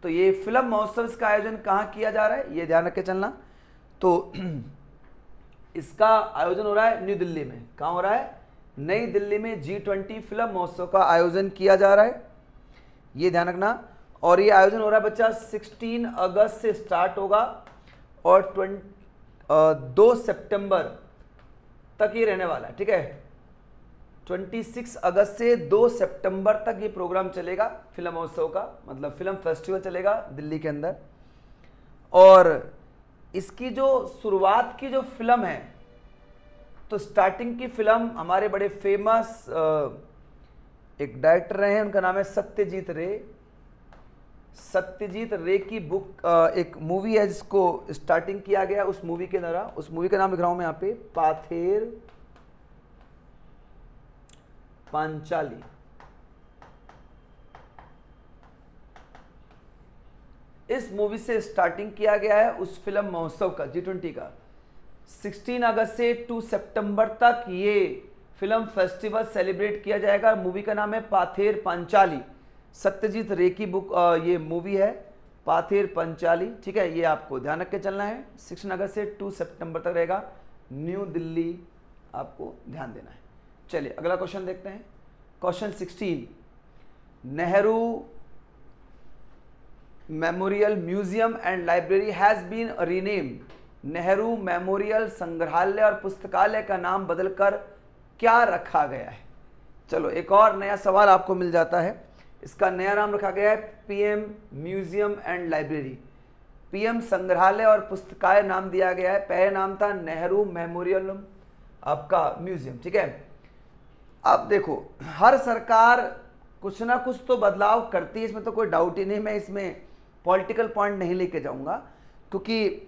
तो ये फिल्म महोत्सव इसका आयोजन कहाँ किया जा रहा है ये ध्यान रख के चलना। तो इसका आयोजन हो रहा है न्यू दिल्ली में। कहाँ हो रहा है? नई दिल्ली में G20 फिल्म महोत्सव का आयोजन किया जा रहा है, ये ध्यान रखना। और ये आयोजन हो रहा है बच्चा 16 अगस्त से स्टार्ट होगा और 2 सितंबर तक ये रहने वाला है। ठीक है, 26 अगस्त से 2 सितंबर तक ये प्रोग्राम चलेगा फिल्म महोत्सव का, मतलब फिल्म फेस्टिवल चलेगा दिल्ली के अंदर। और इसकी जो शुरुआत की जो फिल्म है, तो स्टार्टिंग की फिल्म हमारे बड़े फेमस एक डायरेक्टर रहे हैं, उनका नाम है सत्यजीत रे। सत्यजीत रे की बुक एक मूवी है जिसको स्टार्टिंग किया गया उस मूवी के द्वारा। उस मूवी का नाम लिख रहा हूं मैं यहाँ पे, पाथेर पांचाली। इस मूवी से स्टार्टिंग किया गया है उस फिल्म महोत्सव का, G20 का। 16 अगस्त से 2 सितंबर तक ये फिल्म फेस्टिवल सेलिब्रेट किया जाएगा। मूवी का नाम है पाथेर पांचाली। सत्यजीत रे की बुक ये मूवी है पाथेर पांचाली। ठीक है, ये आपको ध्यान रख के चलना है। 16 अगस्त से 2 सितंबर तक रहेगा, न्यू दिल्ली, आपको ध्यान देना है। चलिए अगला क्वेश्चन देखते हैं। Question 16, Nehru memorial museum and library has been renamed. Nehru memorial संग्रहालय और पुस्तकालय का नाम बदलकर क्या रखा गया है? चलो एक और नया सवाल आपको मिल जाता है। इसका नया नाम रखा गया है PM museum and library. PM संग्रहालय और पुस्तकालय नाम दिया गया है, पहले नाम था नेहरू मेमोरियल आपका म्यूजियम। ठीक है, अब देखो हर सरकार कुछ ना कुछ तो बदलाव करती है, इसमें तो कोई डाउट ही नहीं। मैं इसमें पॉलिटिकल पॉइंट नहीं लेके जाऊंगा, क्योंकि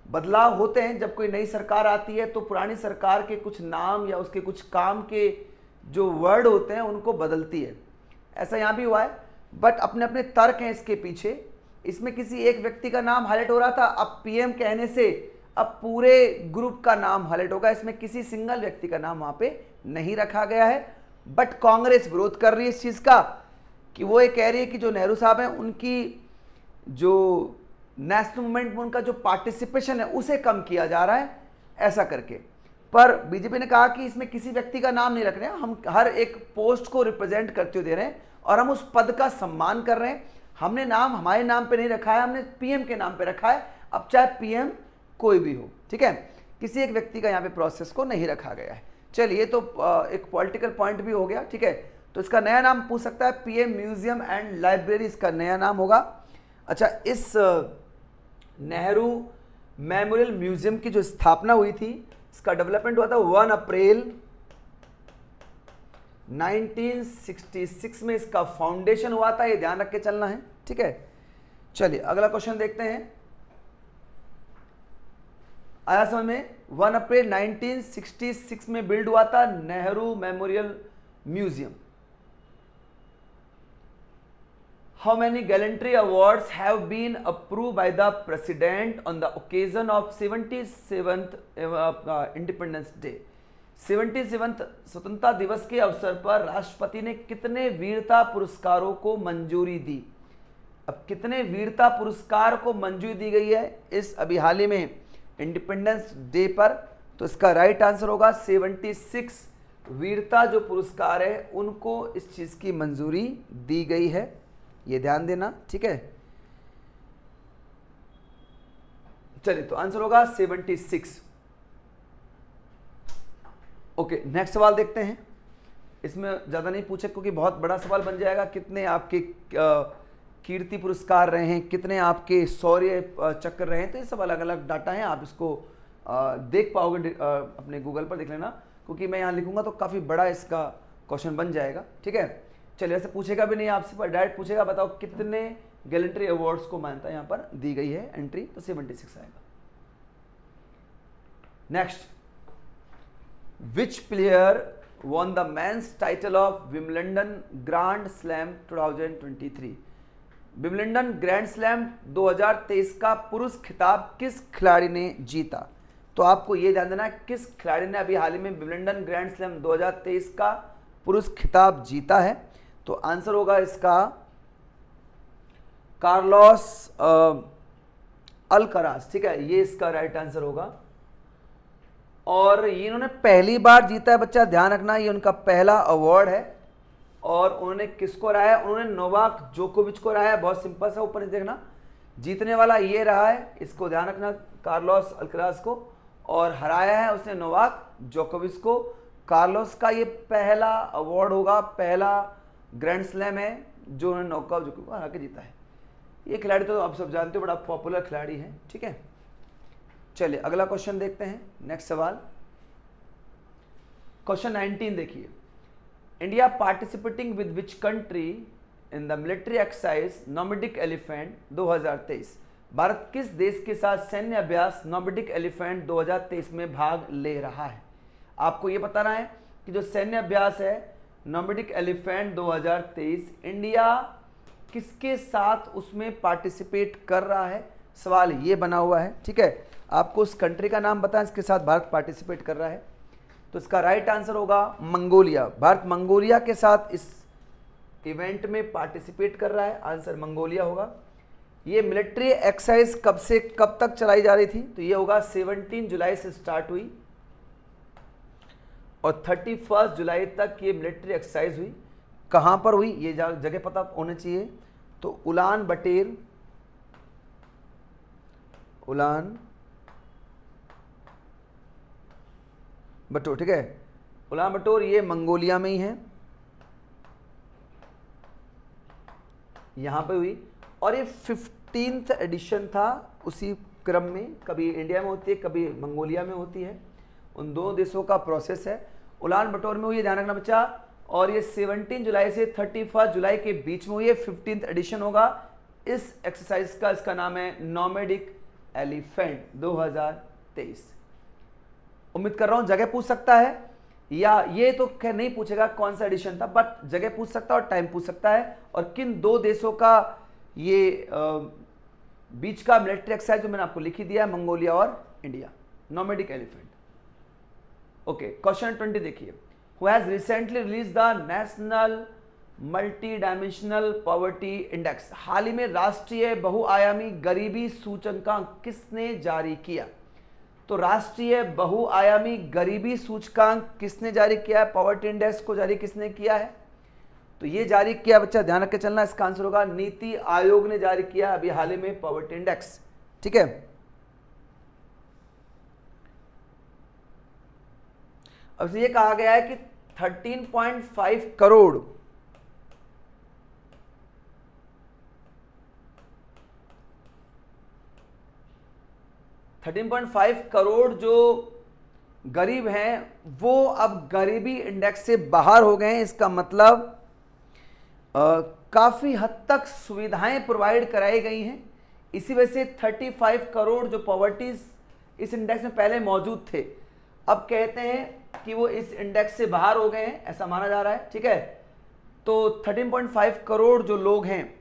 बदलाव होते हैं जब कोई नई सरकार आती है तो पुरानी सरकार के कुछ नाम या उसके कुछ काम के जो वर्ड होते हैं उनको बदलती है। ऐसा यहाँ भी हुआ है, बट अपने अपने तर्क हैं इसके पीछे। इसमें किसी एक व्यक्ति का नाम हाईलाइट हो रहा था, अब पीएम कहने से अब पूरे ग्रुप का नाम हाईलाइट होगा। इसमें किसी सिंगल व्यक्ति का नाम वहाँ पे नहीं रखा गया है, बट कांग्रेस विरोध कर रही है इस चीज़ का, कि वो ये कह रही है कि जो नेहरू साहब हैं उनकी जो नेशनल मूवमेंट में उनका जो पार्टिसिपेशन है उसे कम किया जा रहा है, ऐसा करके। पर बीजेपी ने कहा कि इसमें किसी व्यक्ति का नाम नहीं रख रहे हैं, हम हर एक पोस्ट को रिप्रेजेंट करते हुए दे रहे हैं और हम उस पद का सम्मान कर रहे हैं। हमने नाम हमारे नाम पे नहीं रखा है, हमने पीएम के नाम पे रखा है, अब चाहे पीएम कोई भी हो। ठीक है, किसी एक व्यक्ति का यहाँ पे प्रोसेस को नहीं रखा गया है। चलिए, तो एक पॉलिटिकल पॉइंट भी हो गया। ठीक है, तो इसका नया नाम पूछ सकता है पीएम म्यूजियम एंड लाइब्रेरी, इसका नया नाम होगा। अच्छा, इस नेहरू मेमोरियल म्यूजियम की जो स्थापना हुई थी, इसका डेवलपमेंट हुआ था 1 अप्रैल 1966 में। इसका फाउंडेशन हुआ था, ये ध्यान रख के चलना है। ठीक है, चलिए अगला क्वेश्चन देखते हैं। आया समझ में? 1 अप्रैल 1966 में बिल्ड हुआ था Nehru memorial museum. How many gallantry awards have been approved by the President on the occasion of 77th Independence Day? 77th स्वतंत्रता दिवस के अवसर पर राष्ट्रपति ने कितने वीरता पुरस्कारों को मंजूरी दी? अब कितने वीरता पुरस्कार को मंजूरी दी गई है इस अभी हाल ही में इंडिपेंडेंस डे पर? तो इसका राइट आंसर होगा 76 वीरता जो पुरस्कार है उनको इस चीज की मंजूरी दी गई है, ये ध्यान देना। ठीक है, चलिए तो आंसर होगा 76। ओके, नेक्स्ट सवाल देखते हैं। इसमें ज्यादा नहीं पूछे क्योंकि बहुत बड़ा सवाल बन जाएगा। कितने आपके कीर्ति पुरस्कार रहे हैं, कितने आपके शौर्य चक्र रहे हैं, तो ये सब अलग अलग डाटा हैं। आप इसको देख पाओगे, अपने गूगल पर देख लेना, क्योंकि मैं यहाँ लिखूंगा तो काफी बड़ा इसका क्वेश्चन बन जाएगा। ठीक है, चलिए ऐसे पूछेगा भी नहीं आपसे, पर डायरेक्ट पूछेगा बताओ कितने गैलेंट्री अवार्ड्स को मान्यता यहाँ पर दी गई है एंट्री, तो 76 आएगा। Next, which player won the men's title of Wimbledon grand slam 2023? Wimbledon grand slam 2023 का पुरुष खिताब किस खिलाड़ी ने जीता? तो आपको ये ध्यान देना है किस खिलाड़ी ने अभी हाल ही में विम्बलडन ग्रैंड स्लैम 2023 का पुरुष खिताब जीता है। तो आंसर होगा इसका कार्लोस अल्कराज। ठीक है, ये इसका राइट आंसर होगा। और ये इन्होंने पहली बार जीता है, बच्चा ध्यान रखना, ये उनका पहला अवार्ड है। और उन्होंने किसको हराया? उन्होंने नोवाक जोकोविच को हराया। बहुत सिंपल सा, ऊपर देखना, जीतने वाला ये रहा है, इसको ध्यान रखना, कार्लोस अल्कराज को। और हराया है उसने नोवाक जोकोविच को। कार्लोस का ये पहला अवार्ड होगा, पहला ग्रैंड स्लैम है जो उन्होंने नोवाक जोकोविच को हरा के जीता है। ये खिलाड़ी तो आप सब जानते हो, बड़ा पॉपुलर खिलाड़ी है। ठीक है, चलिए अगला क्वेश्चन देखते हैं। नेक्स्ट सवाल, क्वेश्चन 19 देखिए। India participating with which country in the military exercise nomadic elephant 2023? Bharat किस देश के साथ सैन्य अभ्यास नोमैडिक एलिफेंट 2023 में भाग ले रहा है? आपको यह बताना है कि जो सैन्य अभ्यास है नोमैडिक एलिफेंट 2023, इंडिया किसके साथ उसमें पार्टिसिपेट कर रहा है? सवाल ये बना हुआ है। ठीक है, आपको उस कंट्री का नाम बताएं इसके साथ भारत पार्टिसिपेट कर रहा है। तो इसका राइट आंसर होगा मंगोलिया। भारत मंगोलिया के साथ इस इवेंट में पार्टिसिपेट कर रहा है, आंसर मंगोलिया होगा। ये मिलिट्री एक्सरसाइज कब से कब तक चलाई जा रही थी? तो ये होगा 17 जुलाई से स्टार्ट हुई और 31 जुलाई तक ये मिलिट्री एक्सरसाइज हुई। कहां पर हुई ये जगह पता होना चाहिए। तो उलान बटेर, उलान बटोर, ठीक है, उलान बटोर ये मंगोलिया में ही है। यहाँ पे हुई, और ये 15th एडिशन था उसी क्रम में, कभी इंडिया में होती है कभी मंगोलिया में होती है, उन दो देशों का प्रोसेस है। उलान बटोर में हुई है, ध्यान रखना बच्चा, और ये 17 जुलाई से 31 जुलाई के बीच में हुई है, 15th एडिशन होगा इस एक्सरसाइज का। इसका नाम है नॉमेडिक एलिफेंट 2023। उम्मीद कर रहा हूं जगह पूछ सकता है, या ये तो खैर नहीं पूछेगा कौन सा एडिशन था, बट जगह पूछ सकता है और टाइम पूछ सकता है, और किन दो देशों का ये बीच का मिलिट्री एक्सरसाइज जो मैंने आपको लिखी दिया है, मंगोलिया और India, nomadic elephant. Okay, question 20 देखिए, who has recently release the national multi dimensional poverty index. हाल ही में राष्ट्रीय बहुआयामी गरीबी सूचकांक किसने जारी किया? तो राष्ट्रीय बहुआयामी गरीबी सूचकांक किसने जारी किया है? पॉवर्टी इंडेक्स को जारी किसने किया है? तो ये जारी किया बच्चा, ध्यान रख के चलना, इसका आंसर होगा नीति आयोग ने जारी किया अभी हाल ही में पॉवर्टी इंडेक्स। ठीक है, अब ये कहा गया है कि 13.5 करोड़ जो गरीब हैं वो अब गरीबी इंडेक्स से बाहर हो गए हैं। इसका मतलब काफी हद तक सुविधाएं प्रोवाइड कराई गई हैं, इसी वजह से 35 करोड़ जो पॉवर्टी इस इंडेक्स में पहले मौजूद थे, अब कहते हैं कि वो इस इंडेक्स से बाहर हो गए हैं, ऐसा माना जा रहा है। ठीक है, तो 13.5 करोड़ जो लोग हैं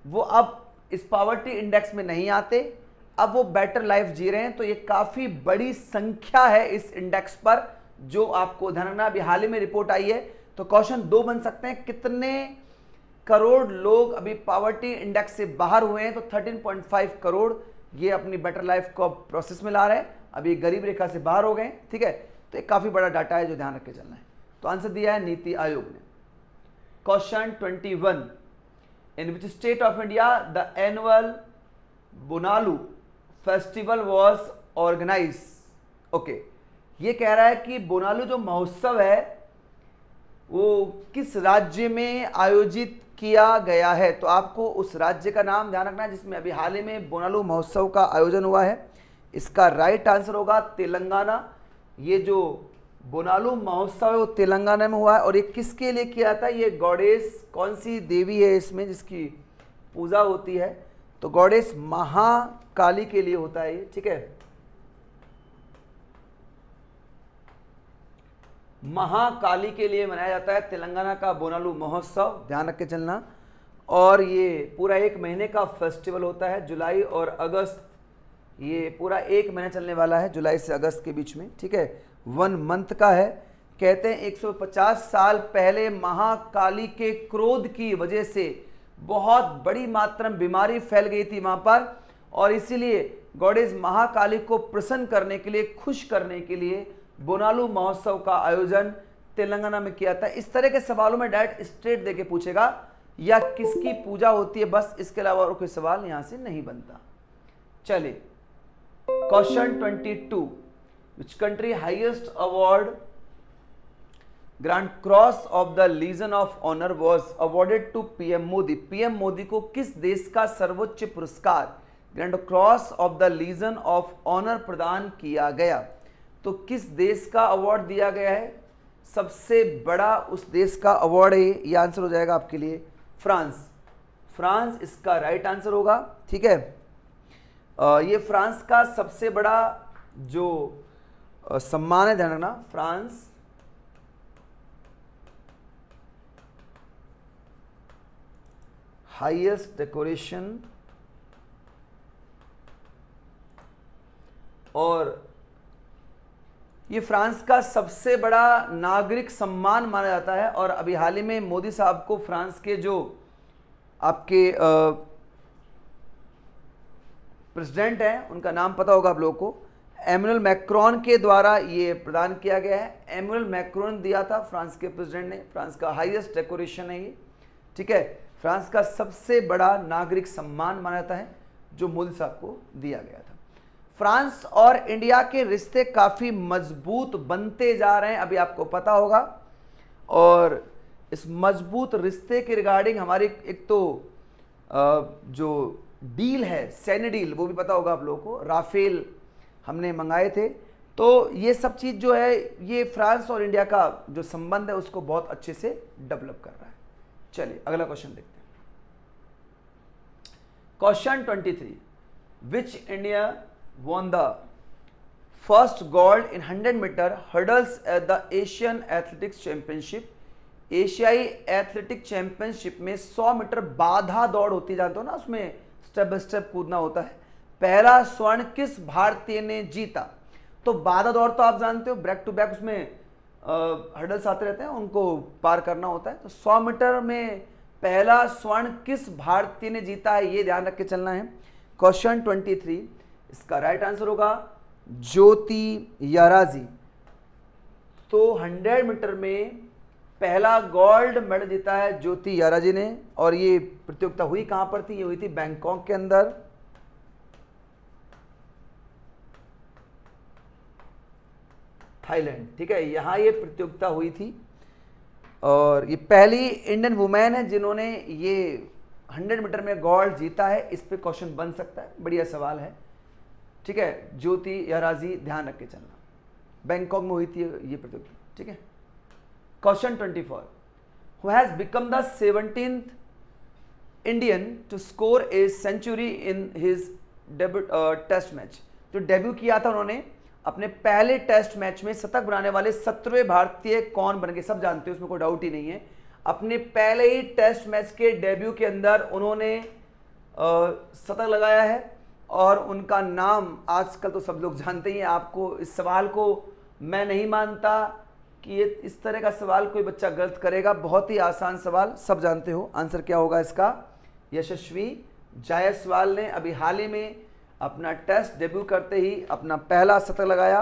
वो अब इस पॉवर्टी इंडेक्स में नहीं आते, अब वो बेटर लाइफ जी रहे हैं। तो ये काफी बड़ी संख्या है इस इंडेक्स पर, जो आपको ध्यान रखना, अभी हाल ही में रिपोर्ट आई है। तो क्वेश्चन 2 बन सकते हैं, कितने करोड़ लोग अभी पॉवर्टी इंडेक्स से बाहर हुए हैं? तो 13.5 करोड़ ये अपनी बेटर लाइफ को प्रोसेस में ला रहे हैं, अभी गरीब रेखा से बाहर हो गए। ठीक है, तो एक काफी बड़ा डाटा है जो ध्यान रख के चलना है। तो आंसर दिया है नीति आयोग ने। Question 21, in which state of India the annual Bonalu festival was organise. Okay, ये कह रहा है कि बोनालू जो महोत्सव है वो किस राज्य में आयोजित किया गया है? तो आपको उस राज्य का नाम ध्यान रखना है जिसमें अभी हाल ही में बोनालू महोत्सव का आयोजन हुआ है। इसका राइट आंसर होगा तेलंगाना। ये जो बोनालू महोत्सव है वो तेलंगाना में हुआ है, और ये किसके लिए किया था? ये गॉडेस कौन सी देवी है इसमें जिसकी पूजा होती है? तो गॉडेस महाकाली के लिए होता है ये। ठीक है, महाकाली के लिए मनाया जाता है तेलंगाना का बोनालू महोत्सव, ध्यान रख के चलना। और ये पूरा 1 महीने का फेस्टिवल होता है, जुलाई और अगस्त, ये पूरा 1 महीना चलने वाला है, जुलाई से अगस्त के बीच में। ठीक है, 1 मंथ का है। कहते हैं 150 साल पहले महाकाली के क्रोध की वजह से बहुत बड़ी मात्रा में बीमारी फैल गई थी वहां पर, और इसीलिए गॉडेस महाकाली को प्रसन्न करने के लिए, खुश करने के लिए बोनालू महोत्सव का आयोजन तेलंगाना में किया था। इस तरह के सवालों में डायरेक्ट स्ट्रेट देके पूछेगा या किसकी पूजा होती है, बस, इसके अलावा और कोई सवाल यहां से नहीं बनता। चलिए, question 22, which country highest award grand cross of the legion of honour was awarded to PM Modi. PM Modi को किस देश का सर्वोच्च पुरस्कार grand cross of the legion of honour प्रदान किया गया? तो किस देश का अवार्ड दिया गया है? सबसे बड़ा उस देश का अवार्ड है ये आंसर हो जाएगा आपके लिए फ्रांस। फ्रांस इसका राइट आंसर होगा। ठीक है, ये फ्रांस का सबसे बड़ा जो सम्मान है, ध्यान रखना, फ्रांस हाईएस्ट डेकोरेशन, और ये फ्रांस का सबसे बड़ा नागरिक सम्मान माना जाता है। और अभी हाल ही में मोदी साहब को फ्रांस के जो आपके प्रेसिडेंट हैं उनका नाम पता होगा आप लोगों को, एमैनुअल मैक्रोन के द्वारा ये प्रदान किया गया है। एमैनुअल मैक्रोन दिया था फ्रांस के प्रेसिडेंट ने। फ्रांस का हाईएस्ट डेकोरेशन है ये। ठीक है, फ्रांस का सबसे बड़ा नागरिक सम्मान माना जाता है जो मोदी साहब को दिया गया था। फ्रांस और इंडिया के रिश्ते काफ़ी मजबूत बनते जा रहे हैं, अभी आपको पता होगा। और इस मजबूत रिश्ते के रिगार्डिंग हमारी एक तो जो डील है सैन्य डील, वो भी पता होगा आप लोगों को, राफेल हमने मंगाए थे। तो ये सब चीज़ जो है ये फ्रांस और इंडिया का जो संबंध है उसको बहुत अच्छे से डेवलप कर रहा है। चलिए अगला क्वेश्चन देखते हैं। Question 23, which India won the first gold in 100 meter hurdles at the Asian Athletics Championship। एशियाई एथलेटिक चैंपियनशिप में 100 मीटर बाधा दौड़ होती, जानते हो ना, उसमें स्टेप बाय स्टेप कूदना होता है। पहला स्वर्ण किस भारतीय ने जीता? तो बाधा दौड़ तो आप जानते हो, बैक टू बैक उसमें हर्डल्स आते रहते हैं, उनको पार करना होता है। तो 100 मीटर में पहला स्वर्ण किस भारतीय ने जीता है, ये ध्यान रख के चलना है। क्वेश्चन 23, इसका राइट आंसर होगा ज्योति याराजी। तो 100 मीटर में पहला गोल्ड मेडल जीता है ज्योति याराजी ने। और ये प्रतियोगिता हुई कहां पर थी? ये हुई थी बैंकॉक के अंदर। थाईलैंड, ठीक है, यहां ये प्रतियोगिता हुई थी। और ये पहली इंडियन वुमेन है जिन्होंने ये 100 मीटर में गोल्ड जीता है। इस पे क्वेश्चन बन सकता है, बढ़िया सवाल है, ठीक है। ज्योति याराजी, ध्यान रख के चलना, बैंकॉक में हुई थी ये प्रतियोगिता, ठीक है। Question 24, who has become the 17th Indian to score a century in his debut test match. जो डेब्यू किया था उन्होंने अपने पहले टेस्ट मैच में शतक बनाने वाले 17वें भारतीय कौन बन गए? सब जानते हो, उसमें कोई डाउट ही नहीं है। अपने पहले ही टेस्ट मैच के डेब्यू के अंदर उन्होंने शतक लगाया है और उनका नाम आजकल तो सब लोग जानते ही हैं। आपको इस सवाल को मैं नहीं मानता कि ये इस तरह का सवाल कोई बच्चा गलत करेगा। बहुत ही आसान सवाल, सब जानते हो। आंसर क्या होगा इसका? यशस्वी जायसवाल ने अभी हाल ही में अपना टेस्ट डेब्यू करते ही अपना पहला शतक लगाया।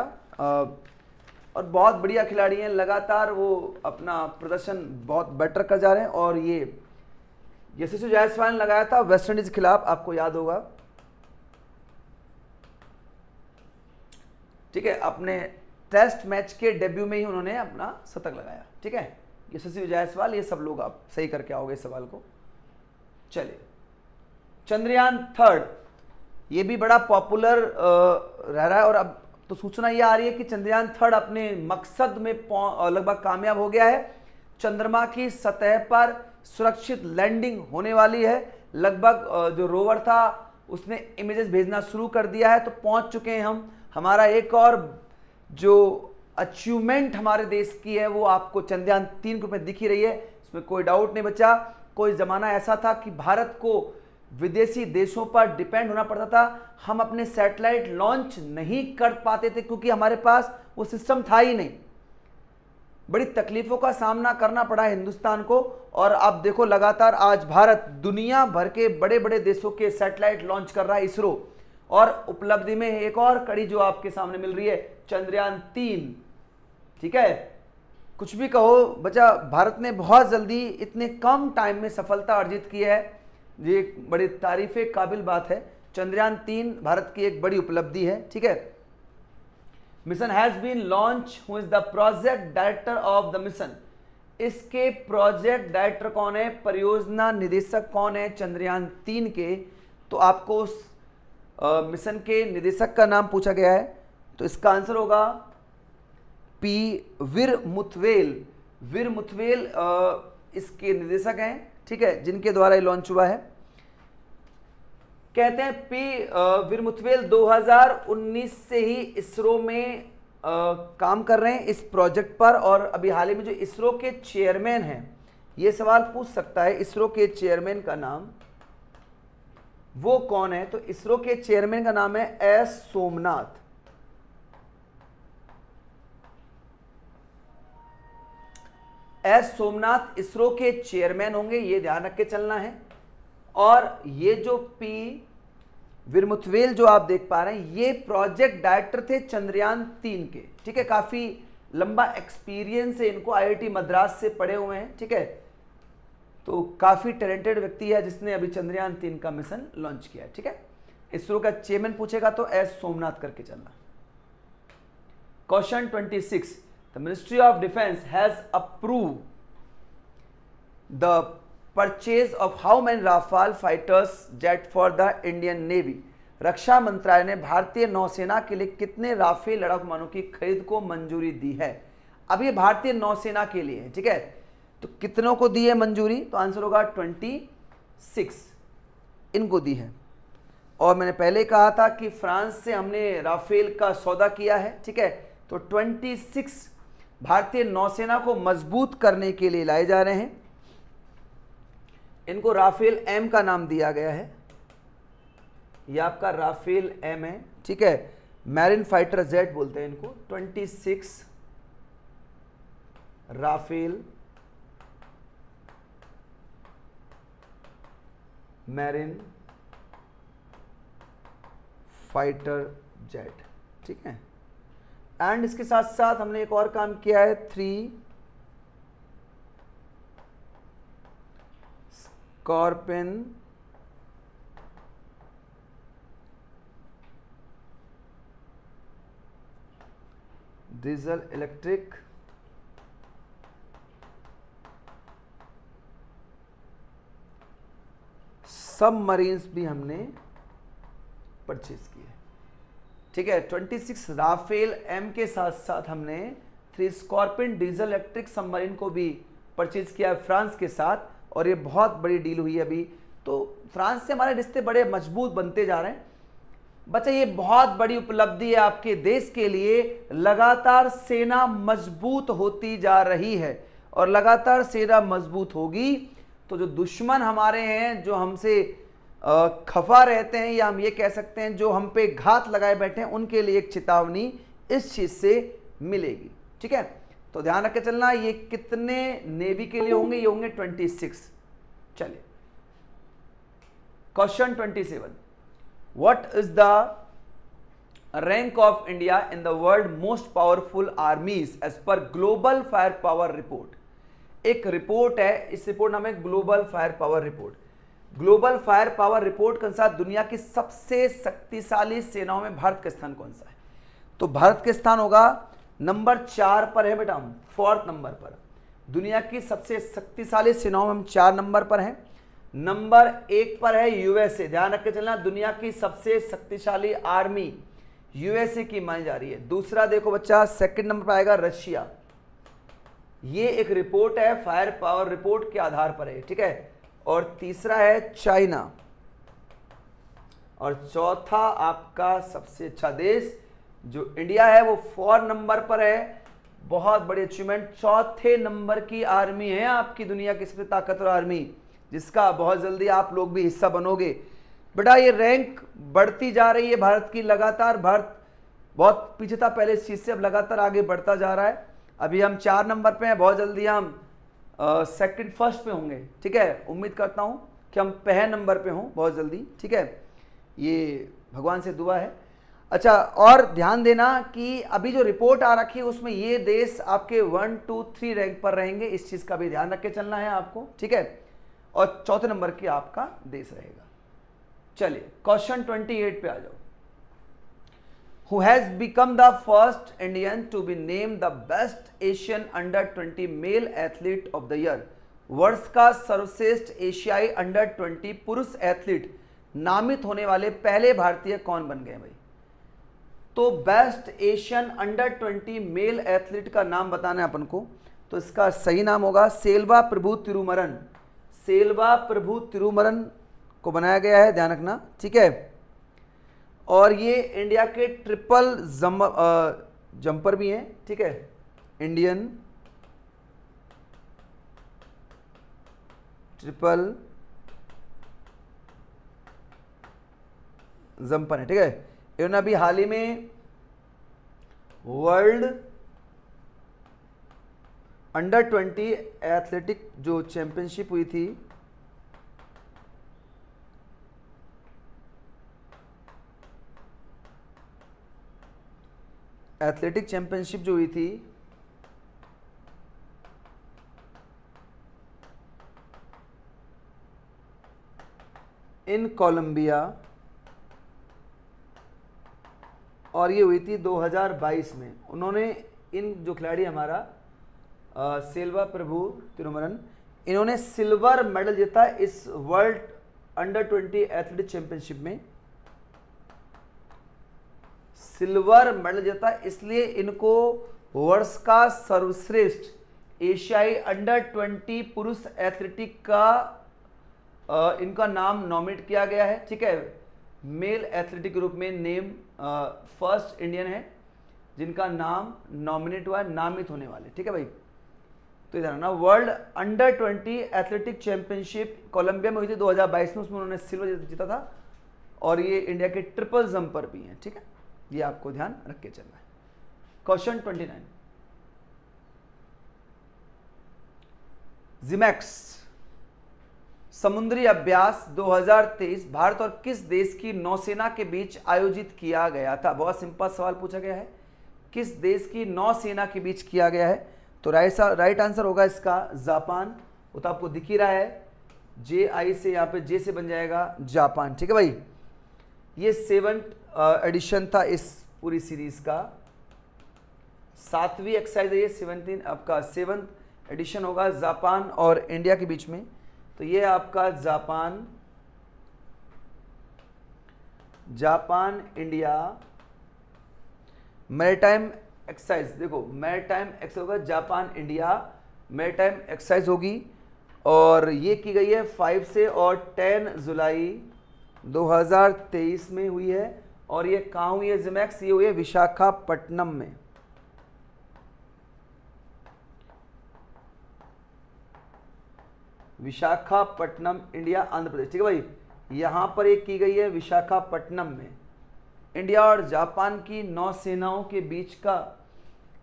और बहुत बढ़िया खिलाड़ी हैं, लगातार वो अपना प्रदर्शन बहुत बेटर कर जा रहे हैं। और ये यशस्वी जायसवाल ने लगाया था वेस्ट इंडीज के खिलाफ, आपको याद होगा, ठीक है। अपने टेस्ट मैच के डेब्यू में ही उन्होंने अपना शतक लगाया, ठीक है। यशस्वी जायसवाल, ये सब लोग आप सही करके आओगे इस सवाल को। चलिए, चंद्रयान 3 ये भी बड़ा पॉपुलर रह रहा है। और अब तो सूचना ये आ रही है कि चंद्रयान 3 अपने मकसद में लगभग कामयाब हो गया है। चंद्रमा की सतह पर सुरक्षित लैंडिंग होने वाली है। लगभग जो रोवर था उसने इमेजेस भेजना शुरू कर दिया है, तो पहुंच चुके हैं हम। हमारा एक और जो अचीवमेंट हमारे देश की है वो आपको चंद्रयान 3 के रूप में दिख ही रही है, इसमें कोई डाउट नहीं बचा। कोई जमाना ऐसा था कि भारत को विदेशी देशों पर डिपेंड होना पड़ता था, हम अपने सैटेलाइट लॉन्च नहीं कर पाते थे क्योंकि हमारे पास वो सिस्टम था ही नहीं। बड़ी तकलीफों का सामना करना पड़ा हिंदुस्तान को। और आप देखो, लगातार आज भारत दुनिया भर के बड़े बड़े देशों के सैटेलाइट लॉन्च कर रहा है, इसरो। और उपलब्धि में एक और कड़ी जो आपके सामने मिल रही है, चंद्रयान 3, ठीक है। कुछ भी कहो बच्चा, भारत ने बहुत जल्दी इतने कम टाइम में सफलता अर्जित की है, ये एक बड़ी तारीफे काबिल बात है। चंद्रयान 3 भारत की एक बड़ी उपलब्धि है, ठीक है। Mission has been launch, who is the project director of the mission. इसके प्रोजेक्ट डायरेक्टर कौन है, परियोजना निदेशक कौन है चंद्रयान 3 के? तो आपको उस मिशन के निदेशक का नाम पूछा गया है, तो इसका आंसर होगा पी वीर मुथवेल। वीर मुथवेल इसके निदेशक हैं, ठीक है, जिनके द्वारा ये लॉन्च हुआ है। कहते हैं पी वीर मुथवेल 2019 से ही इसरो में काम कर रहे हैं इस प्रोजेक्ट पर। और अभी हाल ही में जो इसरो के चेयरमैन हैं, ये सवाल पूछ सकता है इसरो के चेयरमैन का नाम वो कौन है? तो इसरो के चेयरमैन का नाम है एस सोमनाथ। एस सोमनाथ इसरो के चेयरमैन होंगे, ये ध्यान रख के चलना है। और ये जो पी वीर मुथवेल जो आप देख पा रहे हैं, ये प्रोजेक्ट डायरेक्टर थे चंद्रयान 3 के, ठीक है। काफी लंबा एक्सपीरियंस है इनको, आईआईटी मद्रास से पढ़े हुए हैं, ठीक है। तो काफी टैलेंटेड व्यक्ति है जिसने अभी चंद्रयान 3 का मिशन लॉन्च किया है, ठीक है। इसरो का चेयरमैन पूछेगा तो एस सोमनाथ करके चलना। Question 26, the ministry of defence has approve the purchase of how many Rafale fighters jet for the Indian navy. रक्षा मंत्रालय ने भारतीय नौसेना के लिए कितने राफेल लड़ाकू विमानों की खरीद को मंजूरी दी है। अब ये भारतीय नौसेना के लिए है, ठीक है, तो कितनों को दी है मंजूरी, तो आंसर होगा 26 इनको दी है। और मैंने पहले कहा था कि फ्रांस से हमने राफेल का सौदा किया है, ठीक है, तो 26 भारतीय नौसेना को मजबूत करने के लिए लाए जा रहे हैं। इनको राफेल एम का नाम दिया गया है, यह आपका राफेल एम है, ठीक है, मैरिन फाइटर जेट बोलते हैं इनको। 26 राफेल मैरिन फाइटर जेट, ठीक है। एंड इसके साथ साथ हमने एक और काम किया है, 3 स्कॉर्पियन डीजल इलेक्ट्रिक सबमरीन्स भी हमने परचेज किए, ठीक है। 26 राफेल एम के साथ साथ हमने 3 स्कॉर्पियन डीजल इलेक्ट्रिक सबमरीन को भी परचेज किया फ्रांस के साथ, और ये बहुत बड़ी डील हुई है अभी। तो फ्रांस से हमारे रिश्ते बड़े मजबूत बनते जा रहे हैं बच्चा, ये बहुत बड़ी उपलब्धि है आपके देश के लिए। लगातार सेना मजबूत होती जा रही है, और लगातार सेना मजबूत होगी तो जो दुश्मन हमारे हैं, जो हमसे खफा रहते हैं, या हम ये कह सकते हैं जो हम पे घात लगाए बैठे हैं, उनके लिए एक चेतावनी इस चीज से मिलेगी, ठीक है। तो ध्यान रख के चलना, ये कितने नेवी के लिए होंगे, ये होंगे 26। चलिए question 27, what is the rank of India in the world most powerful armies as per global fire power report. एक रिपोर्ट है, इस रिपोर्ट नाम है global fire power report. Global fire power report के अनुसार दुनिया की सबसे शक्तिशाली सेनाओं में भारत का स्थान कौन सा है। तो भारत का स्थान होगा नंबर 4 पर है बेटा, हम 4th नंबर पर। दुनिया की सबसे शक्तिशाली सेनाओं में हम 4 नंबर पर हैं। नंबर 1 पर है यूएसए, ध्यान रख के चलना, दुनिया की सबसे शक्तिशाली आर्मी यूएसए की मानी जा रही है। दूसरा देखो बच्चा, 2nd नंबर पर आएगा रशिया। ये एक रिपोर्ट है, फायर पावर रिपोर्ट के आधार पर है, ठीक है। और तीसरा है चाइना, और चौथा आपका सबसे अच्छा देश जो इंडिया है वो 4 नंबर पर है। बहुत बड़ी अचीवमेंट, 4थे नंबर की आर्मी है आपकी दुनिया की सबसे ताकतवर आर्मी, जिसका बहुत जल्दी आप लोग भी हिस्सा बनोगे। बेटा ये रैंक बढ़ती जा रही है भारत की लगातार। भारत बहुत पीछे था पहले इस चीज से, अब लगातार आगे बढ़ता जा रहा है। अभी हम 4 नंबर पे हैं, बहुत जल्दी हम 2nd 1st पे होंगे, ठीक है। उम्मीद करता हूं कि हम पहले नंबर पे हों बहुत जल्दी, ठीक है, ये भगवान से दुआ है। अच्छा, और ध्यान देना कि अभी जो रिपोर्ट आ रखी है उसमें ये देश आपके 1, 2, 3 रैंक पर रहेंगे, इस चीज का भी ध्यान रख के चलना है आपको, ठीक है। और 4थे नंबर की आपका देश रहेगा। चलिए क्वेश्चन 28 पे आ जाओ। Who has become the first Indian to be named the best Asian under-20 male athlete of the year? वर्ष का सर्वश्रेष्ठ एशियाई अंडर-20 पुरुष एथलीट नामित होने वाले पहले भारतीय कौन बन गए भाई? तो बेस्ट एशियन अंडर-20 मेल एथलीट का नाम बताना है अपन को, तो इसका सही नाम होगा सेल्वा प्रभु तिरुमरन। सेल्वा प्रभु तिरुमरन को बनाया गया है, ध्यान रखना, ठीक है। और ये इंडिया के ट्रिपल जंपर भी हैं, ठीक है, इंडियन ट्रिपल जंपर है, ठीक है। इन्होंने अभी हाल ही में वर्ल्ड अंडर-20 एथलेटिक जो चैंपियनशिप हुई थी, एथलेटिक चैंपियनशिप जो हुई थी इन कोलंबिया, और ये हुई थी 2022 में। उन्होंने इन जो खिलाड़ी हमारा सेल्वा प्रभु तिरुमरन, इन्होंने सिल्वर मेडल जीता इस वर्ल्ड अंडर 20 एथलेटिक चैंपियनशिप में, सिल्वर मेडल जीता, इसलिए इनको वर्ष का सर्वश्रेष्ठ एशियाई अंडर 20 पुरुष एथलेटिक का इनका नाम नॉमिनेट किया गया है। ठीक है, मेल एथलेटिक के रूप में नेम फर्स्ट इंडियन है जिनका नाम नॉमिनेट हुआ है, नामित होने वाले। ठीक है भाई, तो इधर ना world under 20 athletic championship Colombia में हुई थी 2022 में, उसमें उन्होंने सिल्वर जीता था और ये इंडिया के ट्रिपल जंपर भी हैं। ठीक है, ये आपको ध्यान रख के चलना है। क्वेश्चन 29, जिमैक्स समुद्री अभ्यास 2023 भारत और किस देश की नौसेना के बीच आयोजित किया गया था? बहुत सिंपल सवाल पूछा गया है, किस देश की नौसेना के बीच किया गया है? तो राइट आंसर होगा इसका जापान। वो तो आपको दिख ही रहा है, जे आई से यहाँ पे जे से बन जाएगा जापान। ठीक है भाई, ये 7th एडिशन था इस पूरी सीरीज का, 7वीं एक्सरसाइज है ये, 17 आपका 7th एडिशन होगा जापान और इंडिया के बीच में। तो ये आपका जापान इंडिया मैरीटाइम एक्सरसाइज, देखो मैरीटाइम एक्सरसाइज होगा, जापान इंडिया मैरीटाइम एक्सरसाइज होगी और ये की गई है 5 से और 10 जुलाई 2023 में हुई है। और ये कहाँ हुई है जिमैक्स? ये हुई है विशाखापट्टनम में। विशाखापट्टनम, इंडिया, आंध्र प्रदेश। ठीक है भाई, यहां पर एक की गई है विशाखापट्टनम में। इंडिया और जापान की नौसेनाओं के बीच का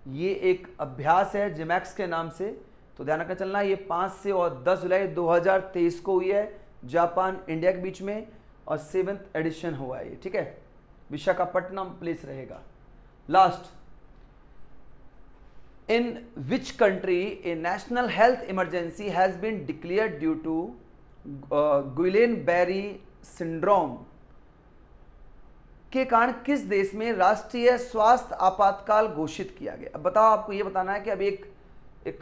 ये एक अभ्यास है जिमैक्स के नाम से, तो ध्यान रखना चलना। ये 5 से और 10 जुलाई 2023 को हुई है जापान इंडिया के बीच में और 7th एडिशन हुआ है। ठीक है, विशाखापट्टनम प्लेस रहेगा। Last, in which country a national health emergency has been declared due to Guillain-Barré syndrome के कारण किस देश में राष्ट्रीय स्वास्थ्य आपातकाल घोषित किया गया? अब बताओ, आपको ये बताना है कि अभी एक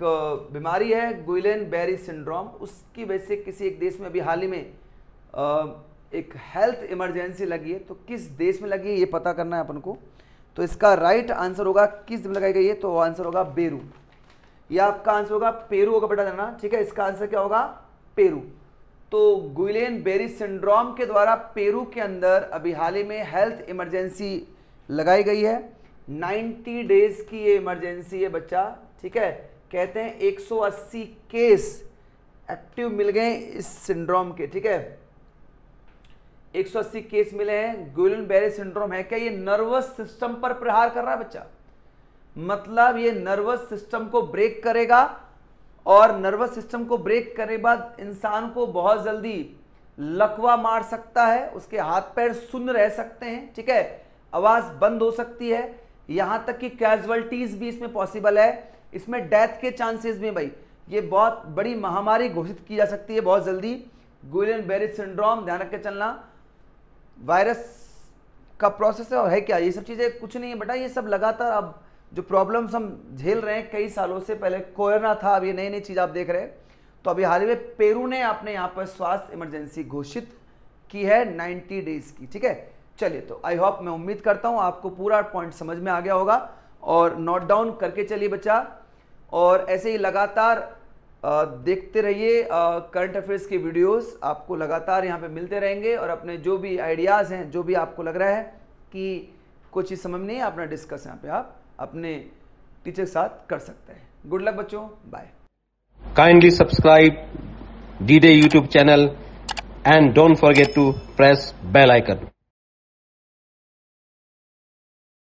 बीमारी है गुइलेन-बैरी सिंड्रोम, उसकी वजह से किसी एक देश में अभी हाल ही में एक हेल्थ इमरजेंसी लगी है, तो किस देश में लगी है ये पता करना है अपन को। तो इसका राइट आंसर होगा, किस में लगाई गई है, तो आंसर होगा पेरू। या आपका आंसर होगा पेरू होगा, बेटा देना। ठीक है, इसका आंसर क्या होगा? पेरू। तो गुइलेन-बैरी सिंड्रोम के द्वारा पेरू के अंदर अभी हाल ही में हेल्थ इमरजेंसी लगाई गई है। 90 डेज की ये इमरजेंसी है बच्चा। ठीक है, कहते हैं 180 केस एक्टिव मिल गए इस सिंड्रोम के। ठीक है, 180 केस मिले हैं। गुइलेन-बैरी सिंड्रोम है क्या? ये नर्वस सिस्टम पर प्रहार कर रहा है बच्चा, मतलब ये नर्वस सिस्टम को ब्रेक करेगा और नर्वस सिस्टम को ब्रेक करने के बाद इंसान को बहुत जल्दी लकवा मार सकता है, उसके हाथ पैर सुन्न रह सकते हैं। ठीक है, आवाज बंद हो सकती है, यहां तक कि कैजुअलिटीज भी इसमें पॉसिबल है, इसमें डेथ के चांसेस भी। भाई ये बहुत बड़ी महामारी घोषित की जा सकती है बहुत जल्दी, गुइलेन-बैरी सिंड्रोम। ध्यान रख के चलना, वायरस का प्रोसेस है और है क्या, ये सब चीजें कुछ नहीं है बेटा, ये सब लगातार अब जो प्रॉब्लम्स हम झेल रहे हैं कई सालों से, पहले कोरोना था, अब ये नई नई चीज आप देख रहे हैं। तो अभी हाल ही में पेरू ने अपने यहाँ पर स्वास्थ्य इमरजेंसी घोषित की है 90 डेज की। ठीक है, चलिए, तो आई होप, मैं उम्मीद करता हूँ आपको पूरा पॉइंट समझ में आ गया होगा और नोट डाउन करके चलिए बच्चा, और ऐसे ही लगातार देखते रहिए करंट अफेयर्स की वीडियोस, आपको लगातार यहाँ पे मिलते रहेंगे। और अपने जो भी आइडियाज़ हैं, जो भी आपको लग रहा है कि कुछ चीज़ समझ नहीं है, अपना डिस्कस यहाँ पे आप अपने टीचर के साथ कर सकते हैं। गुड लक बच्चों, bye. Kindly subscribe D-Day YouTube channel and don't forget to press bell icon.